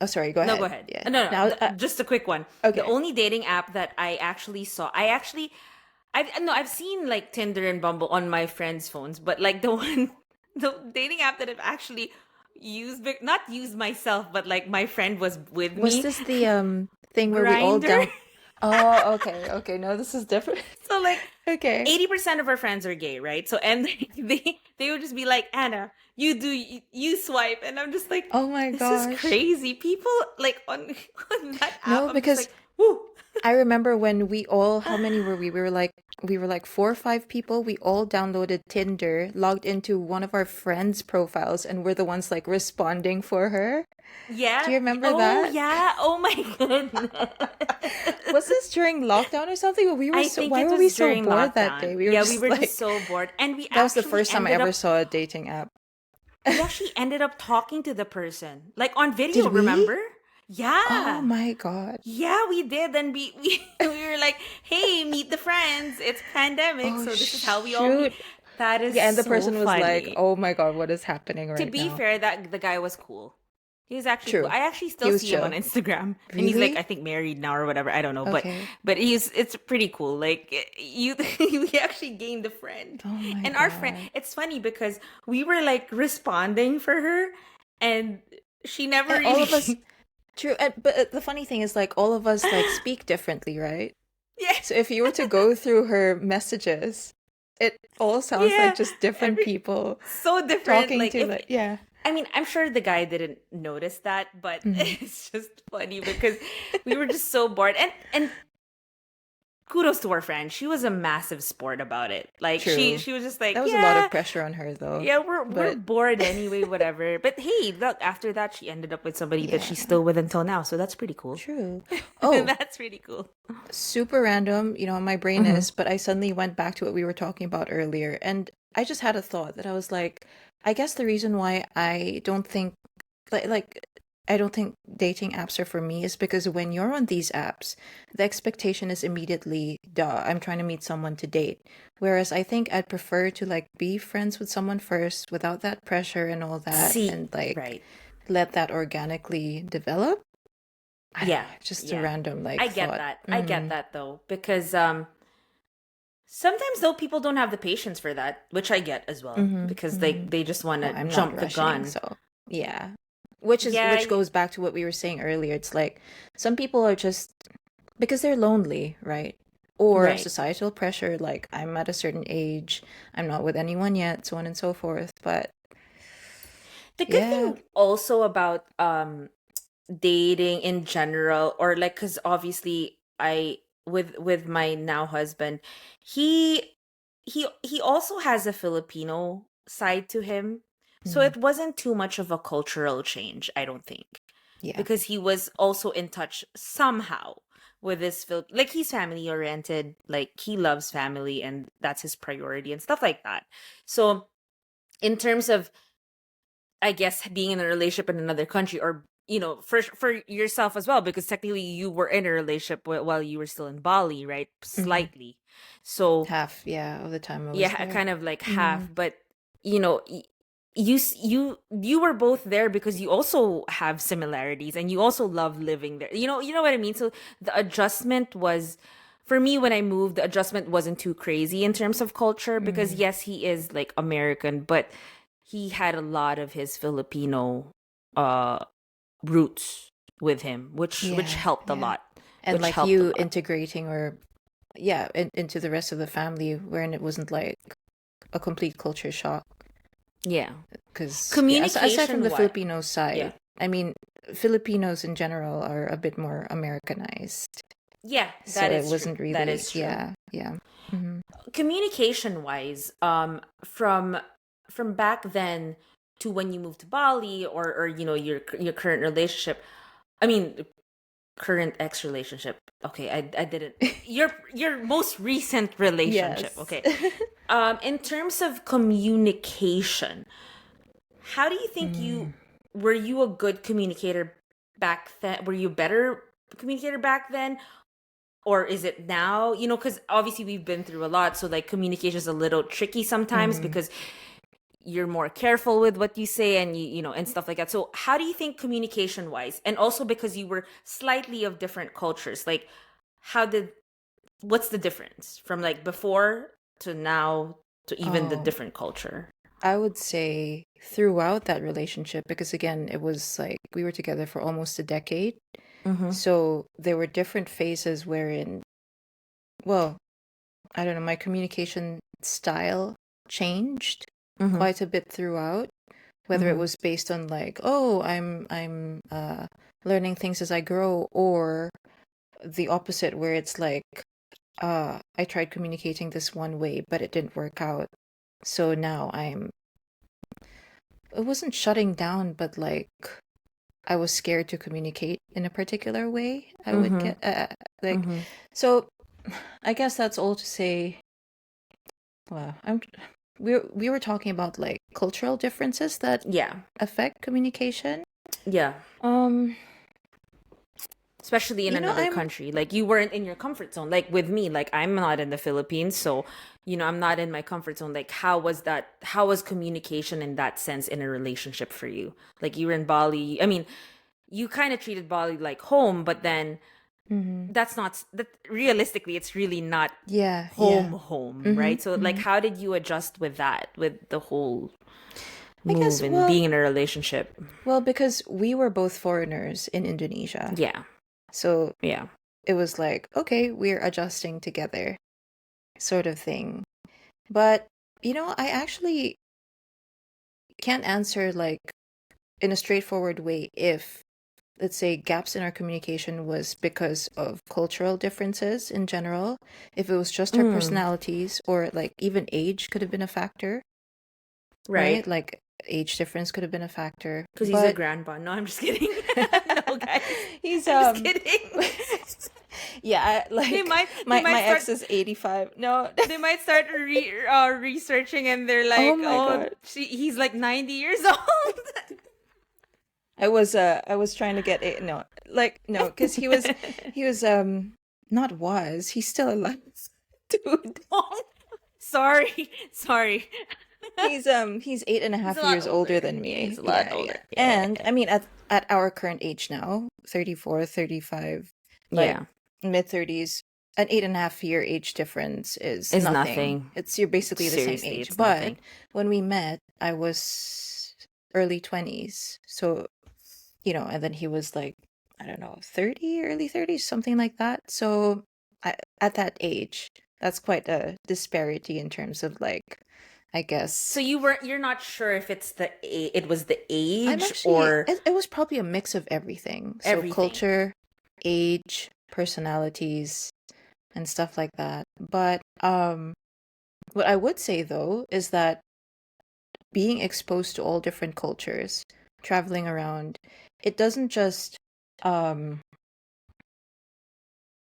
Oh, sorry. Go no ahead. go ahead Yeah. no Now, just a quick one. okay. The only dating app that I actually saw I've seen like Tinder and Bumble on my friends' phones, but like the dating app that I've actually used, not used myself, but like my friend was with Was me, this the thing where we all Grinder. Oh, okay, okay. No, this is different. So like Okay. 80% of our friends are gay, right? So and they would just be like, Anna, you swipe, and I'm just like, Oh my this is gosh. crazy. People like on on that app, No, I'm just because like, whoo. I remember when we all, how many were we? We were like 4 or 5 people. We all downloaded Tinder, logged into one of our friends' profiles, and we're the ones like responding for her. Do Yeah. you remember Oh that? yeah. Oh my goodness. Was this during lockdown or something? Or I think why it were we was so during bored that day? lockdown. We were Yeah, we just were just like, so bored. And that was the first time I ever saw a dating app. we actually ended up talking to the person. Like on video, Did we? remember? Oh Yeah. my God. Yeah, we did. And we were like, hey, meet the friends. It's pandemic, Oh so this is how we all meet. shoot. That is Yeah, and the so person was like, funny. "Oh my God, what is happening To right be now?" fair, that the guy was cool. He was actually cool. True. I actually He still was see him on chill. Instagram, and he's like, I Really? think married now or whatever. I don't know, Okay. but it's pretty cool. Like you, we actually gained a friend, Oh my and our friend. God. It's funny because we were like responding for her, and she never And all of us, really. true. But the funny thing is, like, all of us like speak differently, right? Yeah, So if you were to go through her messages, it all sounds like yeah. just different Every people so different. talking Like to if like, yeah. I mean, I'm sure the guy didn't notice that, but Mhm. it's just funny because we were just so bored. And kudos to our friend. She was a massive sport about it. Like True. she was just like, That was a lot yeah, of pressure on her though. yeah, we're But bored anyway, whatever. But hey, look, after that she ended up with somebody that she's yeah, still with until now. So that's pretty cool. true. Oh, That's pretty cool. super random, my brain Hmm. is, but I suddenly went back to what we were talking about earlier, and I just had a thought that I was like, I guess the reason why I don't think like I don't think dating apps are for me is because when you're on these apps, the expectation is immediately, duh, I'm trying to meet someone to date. Whereas I think I'd prefer to like be friends with someone first without that pressure and all that, See, and like right. let that organically develop. I don't Yeah, know, just a yeah. random like I get thought. that. I get that though. Because sometimes though people don't have the patience for that, which I get as well. Because Mm-hmm. they just want Well, to I'm not jump the rushing, gun. so yeah. Which Yeah, goes back to what we were saying earlier. It's like some people are just because they're lonely, right? Or right. societal pressure, like I'm at a certain age, I'm not with anyone yet, so on and so forth. But The good yeah. thing also about dating in general, or like, because obviously I with my now husband, he he also has a Filipino side to him, so Mm, it wasn't too much of a cultural change, I don't think, yeah. because he was also in touch somehow with his like he's family oriented, like he loves family and that's his priority and stuff like that. So in terms of, I guess, being in a relationship in another country, or for yourself as well, because technically you were in a relationship while you were still in Bali, right? Hmm. Slightly. So Half, yeah, of the time I was yeah, there. kind of like half, Mm, but you know y- you were both there because you also have similarities and you also love living there. You know what I mean? So the adjustment was, for me, when I moved, the adjustment wasn't too crazy in terms of culture, because mm, yes, he is like American, but he had a lot of his Filipino uh roots with him, which yeah, helped a yeah. lot. And Which like helped a you lot. integrating or yeah, into the rest of the family, wherein it wasn't like a complete culture shock. Yeah. Because, yeah, aside from Communication the what? Filipino Yeah. side, I mean, Filipinos in general are a bit more Americanized. Yeah, So that it is true. wasn't That really, is true. yeah, yeah. Hmm. Communication wise, from back then to when you moved to Bali, or your current relationship, I mean current ex relationship. Okay, I didn't, your most recent relationship. Yes. Okay. In terms of communication, how do you think Mm. were you a good communicator back then? Were you a better communicator back then, or is it now? Because obviously we've been through a lot, so like communication is a little tricky sometimes Mm. because you're more careful with what you say, and and stuff like that. So how do you think communication wise, and also because you were slightly of different cultures, like how did what's the difference from like before to now, to even the Oh, different culture? I would say throughout that relationship, because again, it was like we were together for almost a decade. Mm-hmm. So there were different phases wherein, well, I don't know, my communication style changed Mm-hmm. quite a bit throughout, whether it Mm-hmm. was based on like, oh, I'm learning things as I grow, or the opposite where it's like, I tried communicating this one way, but it didn't work out. So now it wasn't shutting down, but like I was scared to communicate in a particular way. I would Mm-hmm. get like, Mm-hmm. so I guess that's all to say. Well, we were talking about like cultural differences that Yeah. affect communication. Yeah. Um, Especially in you know, another country. Like you weren't in your comfort zone. Like with me, like I'm not in the Philippines, so I'm not in my comfort zone. Like how was communication in that sense in a relationship for you? Like you were in Bali. I mean, you kind of treated Bali like home, but then mhm. that's not that realistically it's really not Yeah, yeah. home, Mm-hmm, right? So like mm-hmm. how did you adjust with that, with the whole I move guess, and being in a relationship? because we were both foreigners in Indonesia. Yeah. So Yeah. it was like, okay, we're adjusting together, sort of thing. But, I actually can't answer like in a straightforward way if, let's say, gaps in our communication was because of cultural differences in general, if it was just our Mm, personalities, or like even age could have been a factor, right? right. Like age difference could have been a factor. Because he's a But grandpa. No, I'm just kidding. No, guys. he's I'm just kidding. yeah, They like might they my might start ex is 85. No. they might start researching and they're Oh like, my oh, god. he's like 90 years old. I was trying to get it. No, like no, because he was not was, he's still alive. Dude. Oh, sorry. He's eight and a He's half a lot years older older. than Yeah, he's me. a lot Yeah, older. yeah. And Yeah. I mean at our current age now, 34, 35, like Yeah. mid 30s, an 8.5 year age difference is Is nothing. nothing. You're basically the same Seriously, age. it's But nothing. when we met, I was early 20s. So, and then he was like, I don't know, 30, early 30s, something like that. So at that age, that's quite a disparity in terms of like, I So guess. you're not sure if it was the I'm age actually, or it was probably a mix of everything. So everything. culture, age, personalities, and stuff like that. But what I would say though is that being exposed to all different cultures, traveling around, it doesn't just um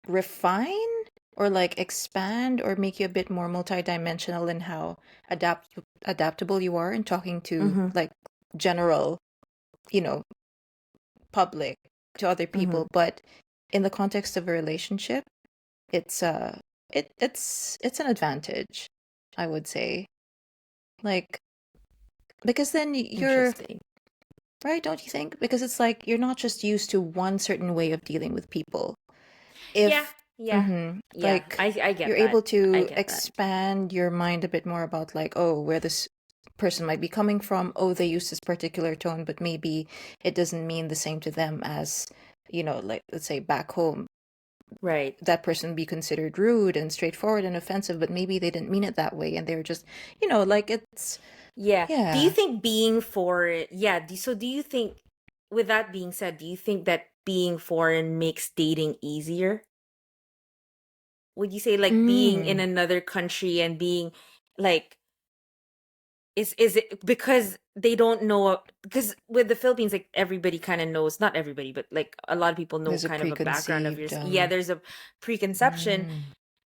refine or like expand or make you a bit more multidimensional in how adaptable you are in talking to Mm-hmm. like general, you know, public, to other Mm-hmm. people, but in the context of a relationship, it's it's an advantage, I would say. Like, because then you're Interesting. right, don't you think? Because it's like you're not just used to one certain way of dealing with people. Yeah, If yeah, yeah. like I you're get that. able I to get that. expand your mind a bit more about like, oh, where this person might be coming from. Oh, they use this particular tone, but maybe it doesn't mean the same to them as, like let's say back home, Right. that person be considered rude and straightforward and offensive, but maybe they didn't mean it that way and they were just, like it's Yeah. Do you yeah. think being foreign, yeah, do you think, with that being said, do you think that being foreign makes dating easier? Would you say like being in Mm. another country and being like, is it because they don't know, because with the Philippines, like everybody kind of knows, not everybody, but like a lot of people know There's a kind of a background of preconceived yours. Yeah, there's a preconception. mm.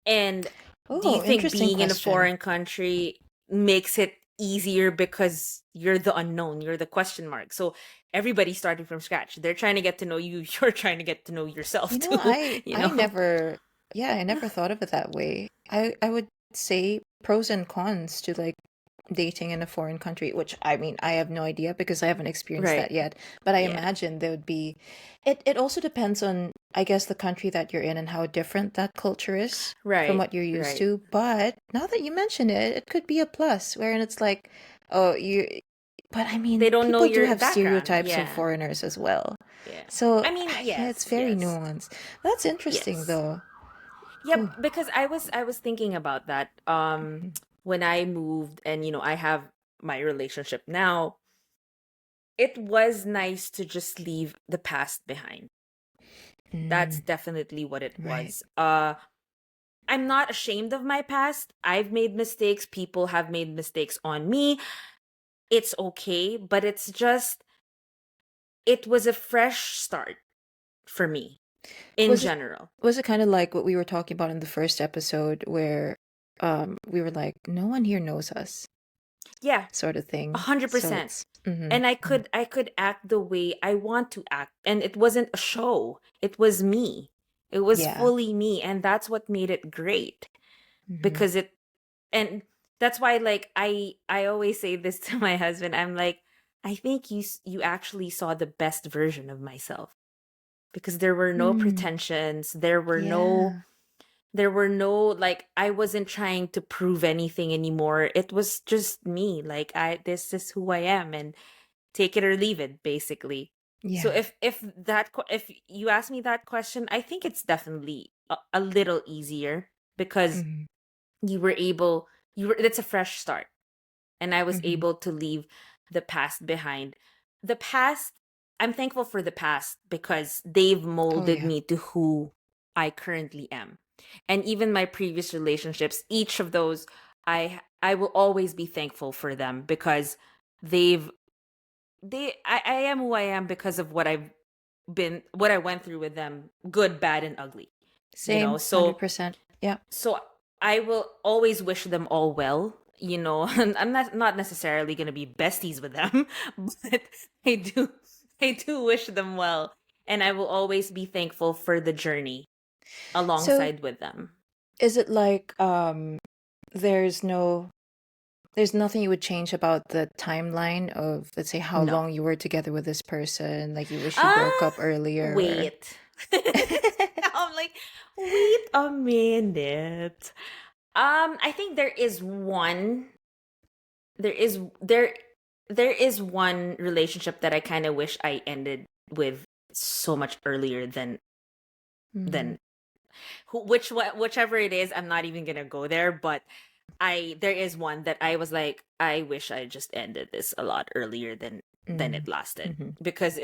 And do you Oh, think interesting being in a question. foreign country makes it easier because you're the unknown, you're the question mark? So everybody's starting from scratch. They're trying to get to know you, you're trying to get to know yourself too, I never, yeah, I never thought of it that way. I would say pros and cons to like dating in a foreign country, which I mean, I have no idea because I haven't experienced Right. that yet. But I Yeah. imagine there would be, it also depends on, I guess, the country that you're in and how different that culture is from Right. what you're used Right. to. But now that you mention it, it could be a plus, wherein it's like, oh, But I mean, They don't know people do your have background. stereotypes of Yeah. foreigners as well. Yeah. So, I mean, yeah, it's yes, very yes. nuanced. That's interesting Yes. though. Yep, Ooh. because I was thinking about that when I moved, and I have my relationship now. It was nice to just leave the past behind. That's Mm, definitely what it right. was. I'm not ashamed of my past. I've made mistakes. People have made mistakes on me. It's okay, but it was a fresh start for me in Was it general. was it kind of like what we were talking about in the first episode where we were like, no one here knows us, Yeah, sort of a thing. hundred So percent. it's And I could act the way I want to act, and it wasn't a show. It was me. It was yeah. fully me, and that's what made it great. Mm-hmm. Because it and that's why, like, I always say this to my husband. I'm like, I think you actually saw the best version of myself, because there were no Mm, pretensions. yeah. There were no, like, I wasn't trying to prove anything anymore. It was just me. Like, this is who I am, and take it or leave it, basically. So Yeah. if you ask me that question, I think it's definitely a little easier, because Mm-hmm. it's a fresh start, and I was Mm-hmm. able to leave the past behind. The past, I'm thankful for the past, because they've Oh molded yeah. me to who I currently am. And even my previous relationships, each of those, I will always be thankful for them, because they've I am who I am because of what I went through with them, good, bad, and ugly. Same, So 100%. Yeah. so I will always wish them all well. And I'm not necessarily gonna be besties with them, but I do I do wish them well. And I will always be thankful for the journey So alongside with them. is it like there's no there's nothing you would change about the timeline of, let's say, how No. long you were together with this person, like you wish you Ah, broke up earlier wait. or I'm like, wait a minute. I think there is there is one relationship that I kind of wish I ended with so much earlier Mhm. than whichever it is. I'm not even gonna go there, but there is one that I was like, I wish I just ended this a lot earlier than Mm. it lasted, Mhm. because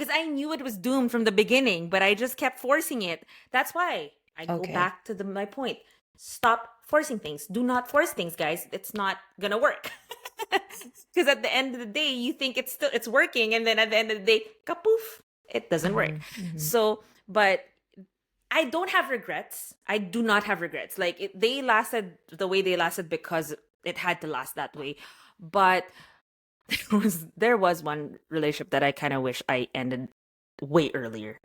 I knew it was doomed from the beginning, but I just kept forcing it. That's why I go Okay. back to my point. Stop forcing things. Do not force things, guys. It's not gonna work. Because at the end of the day, you think it's working, and then at the end of the day, kapoof, it doesn't work. Mhm. Mhm. So, but I don't have regrets. I do not have regrets. Like, they lasted the way they lasted because it had to last that way. But there was one relationship that I kind of wish I ended way earlier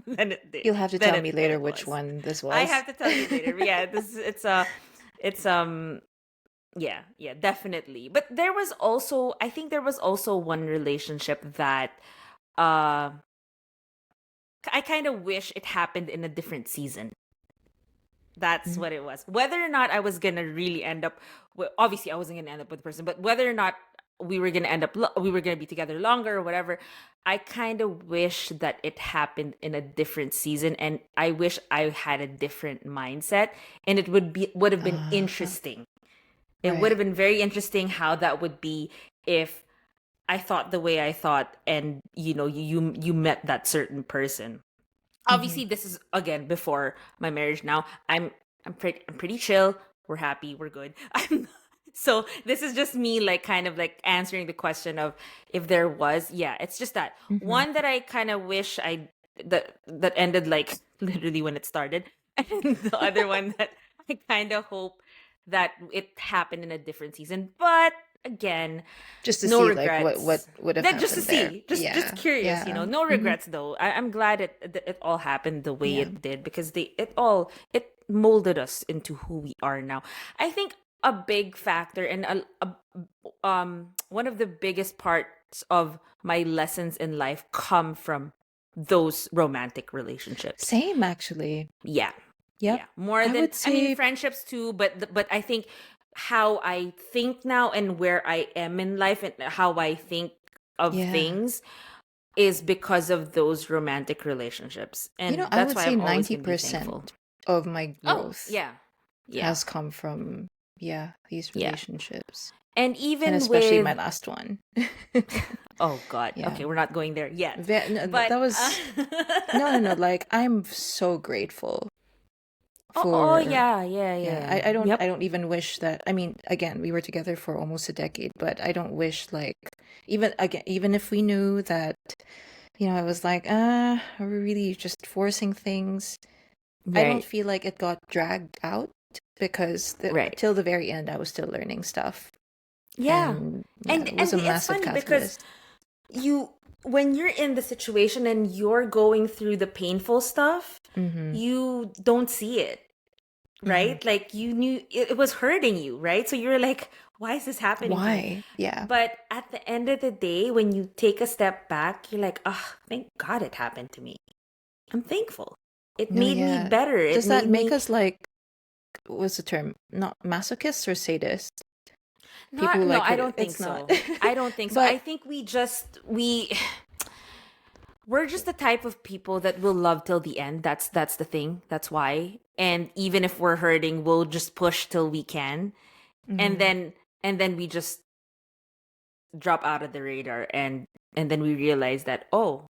than it did. You'll have to Than tell it me than later it which was. one this I was. have to tell you later. But yeah, it's yeah, yeah, definitely. But I think there was also one relationship that uh I kind of wish it happened in a different season. That's Mm. what it was. Whether or not I was gonna really end up, obviously I wasn't gonna end up with the person, but whether or not we were gonna be together longer or whatever, I kind of wish that it happened in a different season, and I wish I had a different mindset, and it would have been Uh, interesting. It would have right. been very interesting how that would be if I thought the way I thought, and you met that certain person. Mhm. Obviously, this is again before my marriage. Now I'm pretty chill. We're happy. We're good. So this is just me, like, kind of like answering the question of if there was. Yeah, it's just that Mhm. one that I kind of wish that ended, like, literally when it started, and the other one that I kind of hope that it happened in a different season. But again, Just to no see like what regrets. would have That just to happened there. see, just Yeah. curious, Yeah. no Mhm. regrets though. I'm glad it all happened the way Yeah. it did, because it molded us into who we are now. I think a big factor, and one of the biggest parts of my lessons in life come from those romantic relationships. Same actually. Yeah. Yep. Yeah, more I than, would I mean, say friendships too, but I think how I think now and where I am in life and how I think of Yeah. things is because of those romantic relationships. And I that's would why say I'm always going to be thankful. 90% of my Oh, growth yeah. Yeah. has come from, yeah, these Yeah. relationships. And And even especially my with, last one. oh God. Yeah. Okay, we're not going there yet. No, But that was, no. Like, I'm so grateful oh for, yeah, yeah, yeah, yeah. I Yep. don't even wish that, I mean, again, we were together for almost a decade, but I don't wish, like, even if we knew that, I was like, are we really just forcing things? I don't Right. feel like it got dragged out because Right. till the very end, I was still learning stuff. Yeah. And yeah, And it was and a it's massive funny because catalyst. you when you're in the situation and you're going through the painful stuff, Mm-hmm. you don't see it, Mm-hmm. right? Like you knew it was hurting you, right? So you're like, why is this happening to me? Why? Yeah. But at the end of the day, when you take a step back, you're like, oh, thank God it happened to me. I'm thankful. It No, made me yeah. better. It Does that made make me us like, what's the term? Not masochists or sadists? People not, who no, like I hurt. don't think It's not. so. I don't think so. But I think we're just the type of people that will love till the end. That's the thing. That's why. And even if we're hurting, we'll just push till we can. And mhm, then we just drop out of the radar and then we realize that, oh,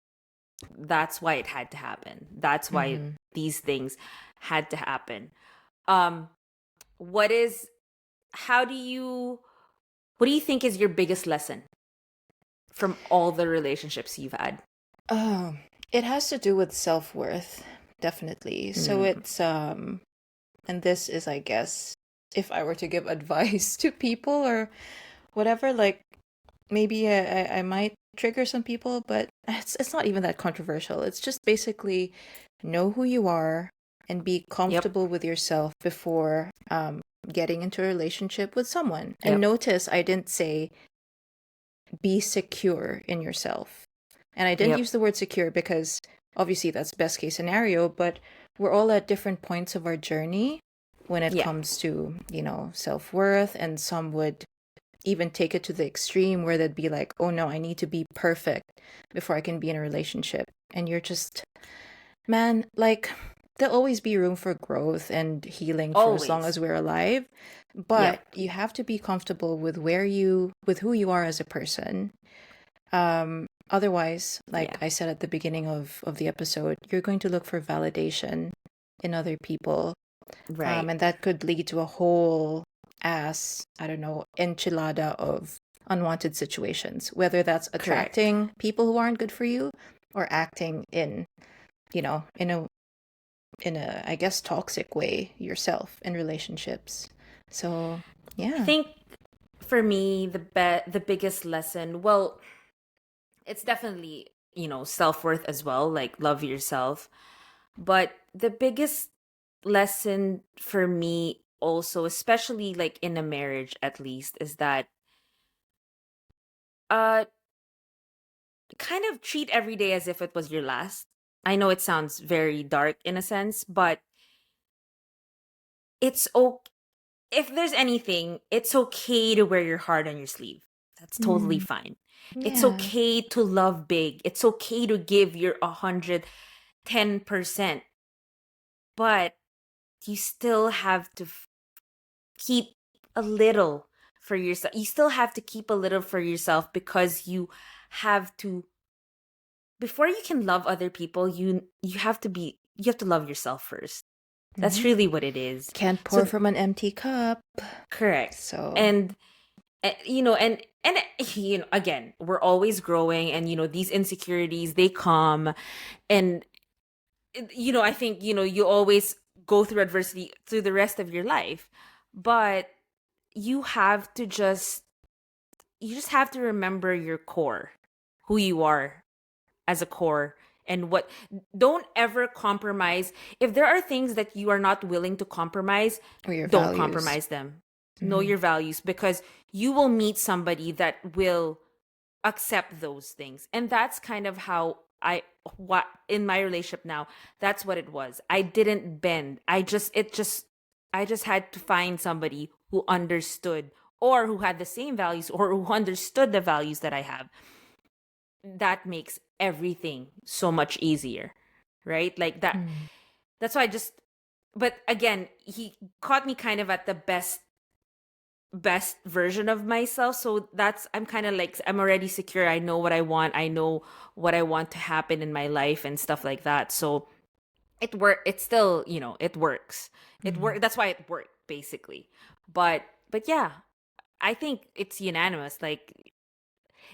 that's why it had to happen. That's why mhm. these things had to happen. Um what is how do you what do you think is your biggest lesson from all the relationships you've had? Um, it has to do with self-worth, definitely. So Mm, it's and this is, I guess, if I were to give advice to people or whatever, like maybe I might trigger some people, but it's not even that controversial. It's just basically know who you are and be yep. comfortable with yourself before getting into a relationship with someone. And Yep. notice I didn't say be secure in yourself. And I didn't Yep. use the word secure because obviously that's best case scenario, but we're all at different points of our journey when it Yeah. comes to, self-worth, and some would even take it to the extreme where they'd be like, "Oh no, I need to be perfect before I can be in a relationship." And you're just, man, like there'll always be room for growth and healing for as long Always. as we're alive, but Yep. you have to be comfortable with with who you are as a person. Otherwise, like Yeah. I said at the beginning of the episode, you're going to look for validation in other people. Right. And that could lead to a whole ass, I don't know, enchilada of unwanted situations, whether that's Correct. attracting people who aren't good for you or acting in, in a, I guess, toxic way yourself in relationships. So, I yeah. think for me the biggest lesson, well, it's definitely, self-worth as well, like love yourself. But the biggest lesson for me also, especially like in a marriage at least, is that uh kind of treat every day as if it was your last. I know it sounds very dark in a sense, but it's okay. If there's anything, it's okay to wear your heart on your sleeve. That's totally Mm, fine. It's yeah. okay to love big. It's okay to give your 110%. But you still have to keep a little for yourself. You still have to keep a little for yourself because you have to, before you can love other people, you have to love yourself first. That's Hmm. really what it is. Can't pour So from an empty cup. correct. So, And and again, we're always growing, and these insecurities, they come. And I think you always go through adversity through the rest of your life, but you have to just have to remember your core, who you are as a core. And what don't ever compromise. If there are things that you are not willing to compromise, or your don't values. compromise them. Know Hmm. your values, because you will meet somebody that will accept those things. And that's kind of how what in my relationship now, that's what it was. I didn't bend. I just had to find somebody who understood or who had the same values or who understood the values that I have, that makes everything so much easier, right? Like that. That's why I just, but again, he caught me kind of at the best version of myself. So that's, I'm kind of like, I'm already secure. I know what I want. I know what I want to happen in my life and stuff like that. So it's still, it works. It worked. That's why it worked basically. But yeah, I think it's unanimous. Like,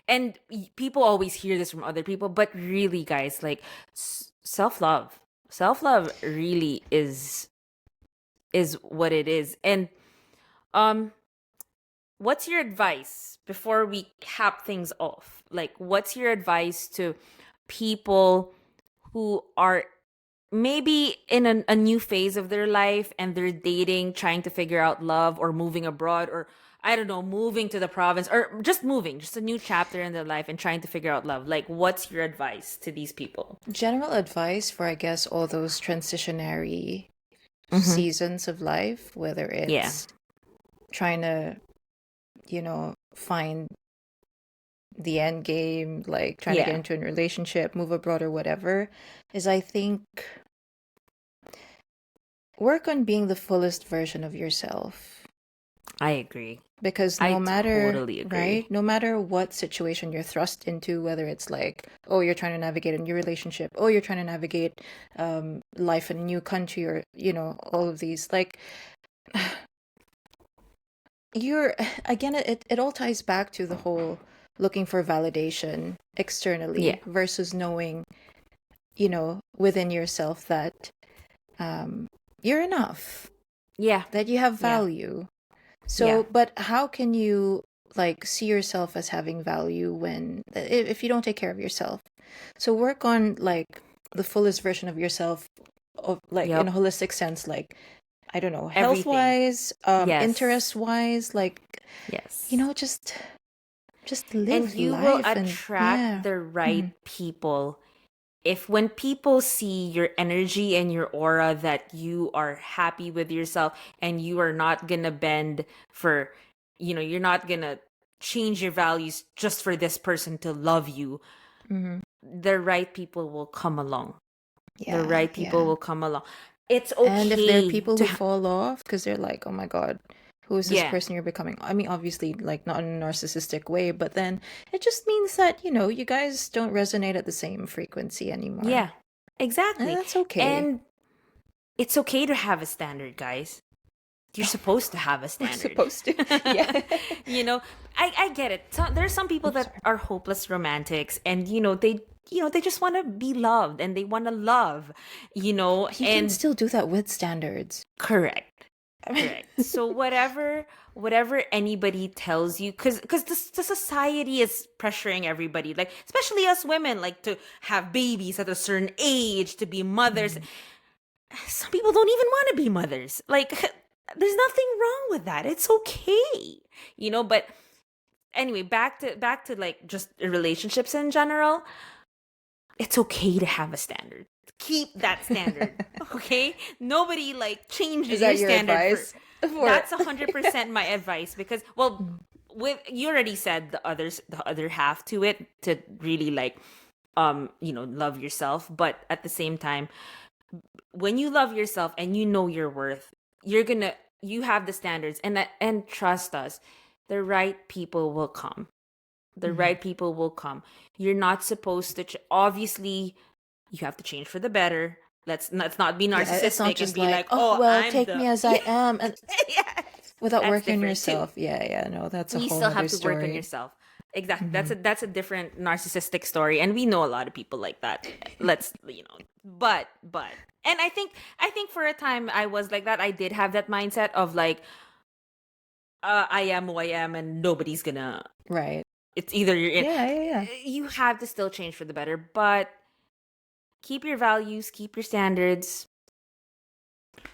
and people always hear this from other people, but really, guys, like, self love really is what it is. And um what's your advice before we cap things off? Like, what's your advice to people who are maybe in a new phase of their life and they're dating, trying to figure out love, or moving abroad, or I don't know, moving to the province, or just moving, just a new chapter in their life and trying to figure out love? Like, what's your advice to these people? General advice for, I guess, all those transitionary Mm-hmm. seasons of life, whether Yeah. it's trying to, find the end game, like trying to get Yeah. into a relationship, move abroad, or whatever, is, I think, work on being the fullest version of yourself. I agree. Because I no matter, totally agree. right? No matter what situation you're thrust into, whether it's like, oh, you're trying to navigate a new relationship, oh, you're trying to navigate life in a new country, or, all of these, like, again, it all ties back to the whole looking for validation externally Yeah. versus knowing, within yourself that you're enough, Yeah. that you have Yeah. value. So, Yeah. but how can you, like, see yourself as having value if you don't take care of yourself? So work on, like, the fullest version of yourself, like, in a Yep. holistic sense, like, I don't know, Everything. health-wise, Yes. interest-wise, like, Yes. just live And you life, will and attract the right people if, when people see your energy and your aura, that you are happy with yourself and you are not gonna bend for, you're not gonna change your values just for this person to love you. The right people will come along. The right people will come along. It's okay. And if there are people to who fall off because they're like, oh my God, who is this Yeah. person you're becoming? I mean, obviously, like, not in a narcissistic way, but then it just means that, you guys don't resonate at the same frequency anymore. Yeah, exactly. And that's okay. And it's okay to have a standard, guys. You're supposed to have a standard. Supposed to. Yeah. I get it. So, there's some people that are hopeless romantics, and they just want to be loved, and they want to love, You can still do that with standards. Correct. So whatever anybody tells you, because the society is pressuring everybody, like, especially us women, like, to have babies at a certain age, to be mothers. Some people don't even want to be mothers. Like, there's nothing wrong with that. It's okay. But anyway, back to like, just relationships in general. It's okay to have a standard. Keep that standard. Okay? Nobody, like, changes Is that your your standard. advice? That's 100% my advice, because, well, you already said the other half to it, to really, like, love yourself. But at the same time, when you love yourself and you know your worth, you have the standards, and trust us, the right people will come. The right people will come. You're not supposed to obviously, you have to change for the better. Let's not be narcissistic. It's not just and be like, oh, well, I'm take me as I am, and yeah. without That's working on different, yourself. too. Yeah, no, that's a You whole still other have to story. work on yourself. Exactly. That's a different narcissistic story, and we know a lot of people like that. Let's but and I think for a time I was like that. I did have that mindset of, like, I am who I am, and nobody's gonna. Right. It's either you're in. Yeah. You have to still change for the better, but keep your values, keep your standards,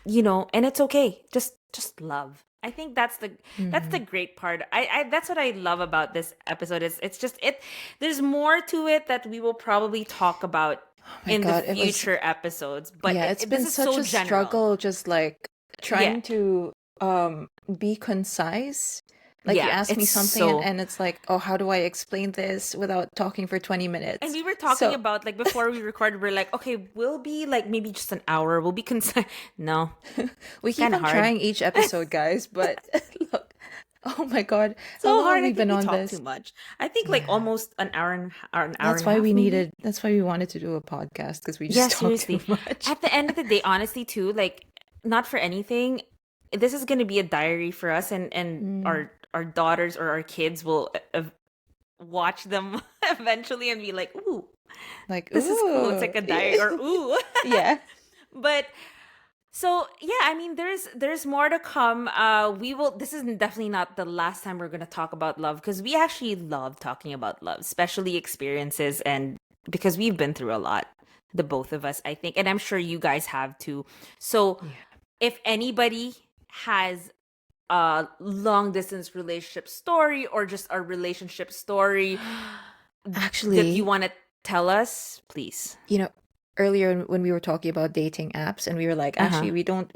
and it's okay. Just love. I think that's the great part. I that's what I love about this episode. It's just there's more to it that we will probably talk about in the future episodes. But it's been this is such so a general. struggle, just like trying to be concise. Like you Yeah, ask me it's something so. and it's like, oh, how do I explain this without talking for 20 And minutes? we were talking So about like before we recorded, we're like, okay, we'll be like maybe just an hour. We'll be concise. No, we it's keep kind of on hard. trying each episode, guys, but look, oh my God, how So long have hard. I we think been we on talk too this? much. I think like Yeah. almost an hour and a half, maybe. That's why we wanted to do a podcast because we Yeah, just talk too seriously. much. At the end of the day, honestly, too, like not for anything, this is gonna be a diary for us, and Mm, our daughters or our kids will watch them eventually and be like, "Ooh, like, this is cool." It's ooh, like a diary, yeah. or "Ooh." Yeah. But so yeah, I mean, there's more to come. We will. This is definitely not the last time we're gonna talk about love because we actually love talking about love, especially experiences, and because we've been through a lot, the both of us, I think, and I'm sure you guys have too. So Yeah. if anybody has a long distance relationship story or just a relationship story that you Actually, want to tell us, please. you know, earlier when we were talking about dating apps and we were like, Uh huh. actually, we don't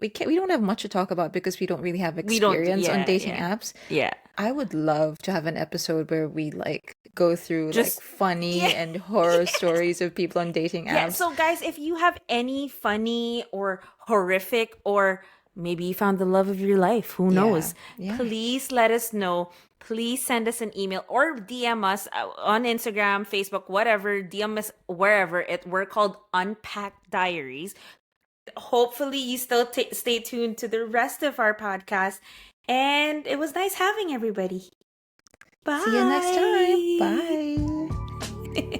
have much to talk about because we don't really have We don't. experience on Yeah, dating yeah, apps. yeah. I would love to have an episode where we like go through like Just yeah. funny and horror stories of people on dating Yeah, apps. so guys, if you have any funny or horrific or maybe you found the love of your life, who Yeah. knows? Yeah. Please let us know. Please send us an email or DM us on Instagram, Facebook, whatever. DM us wherever. We're called Unpacked Diaries. Hopefully, you still stay tuned to the rest of our podcast. And it was nice having everybody. See you next time. Bye. Bye.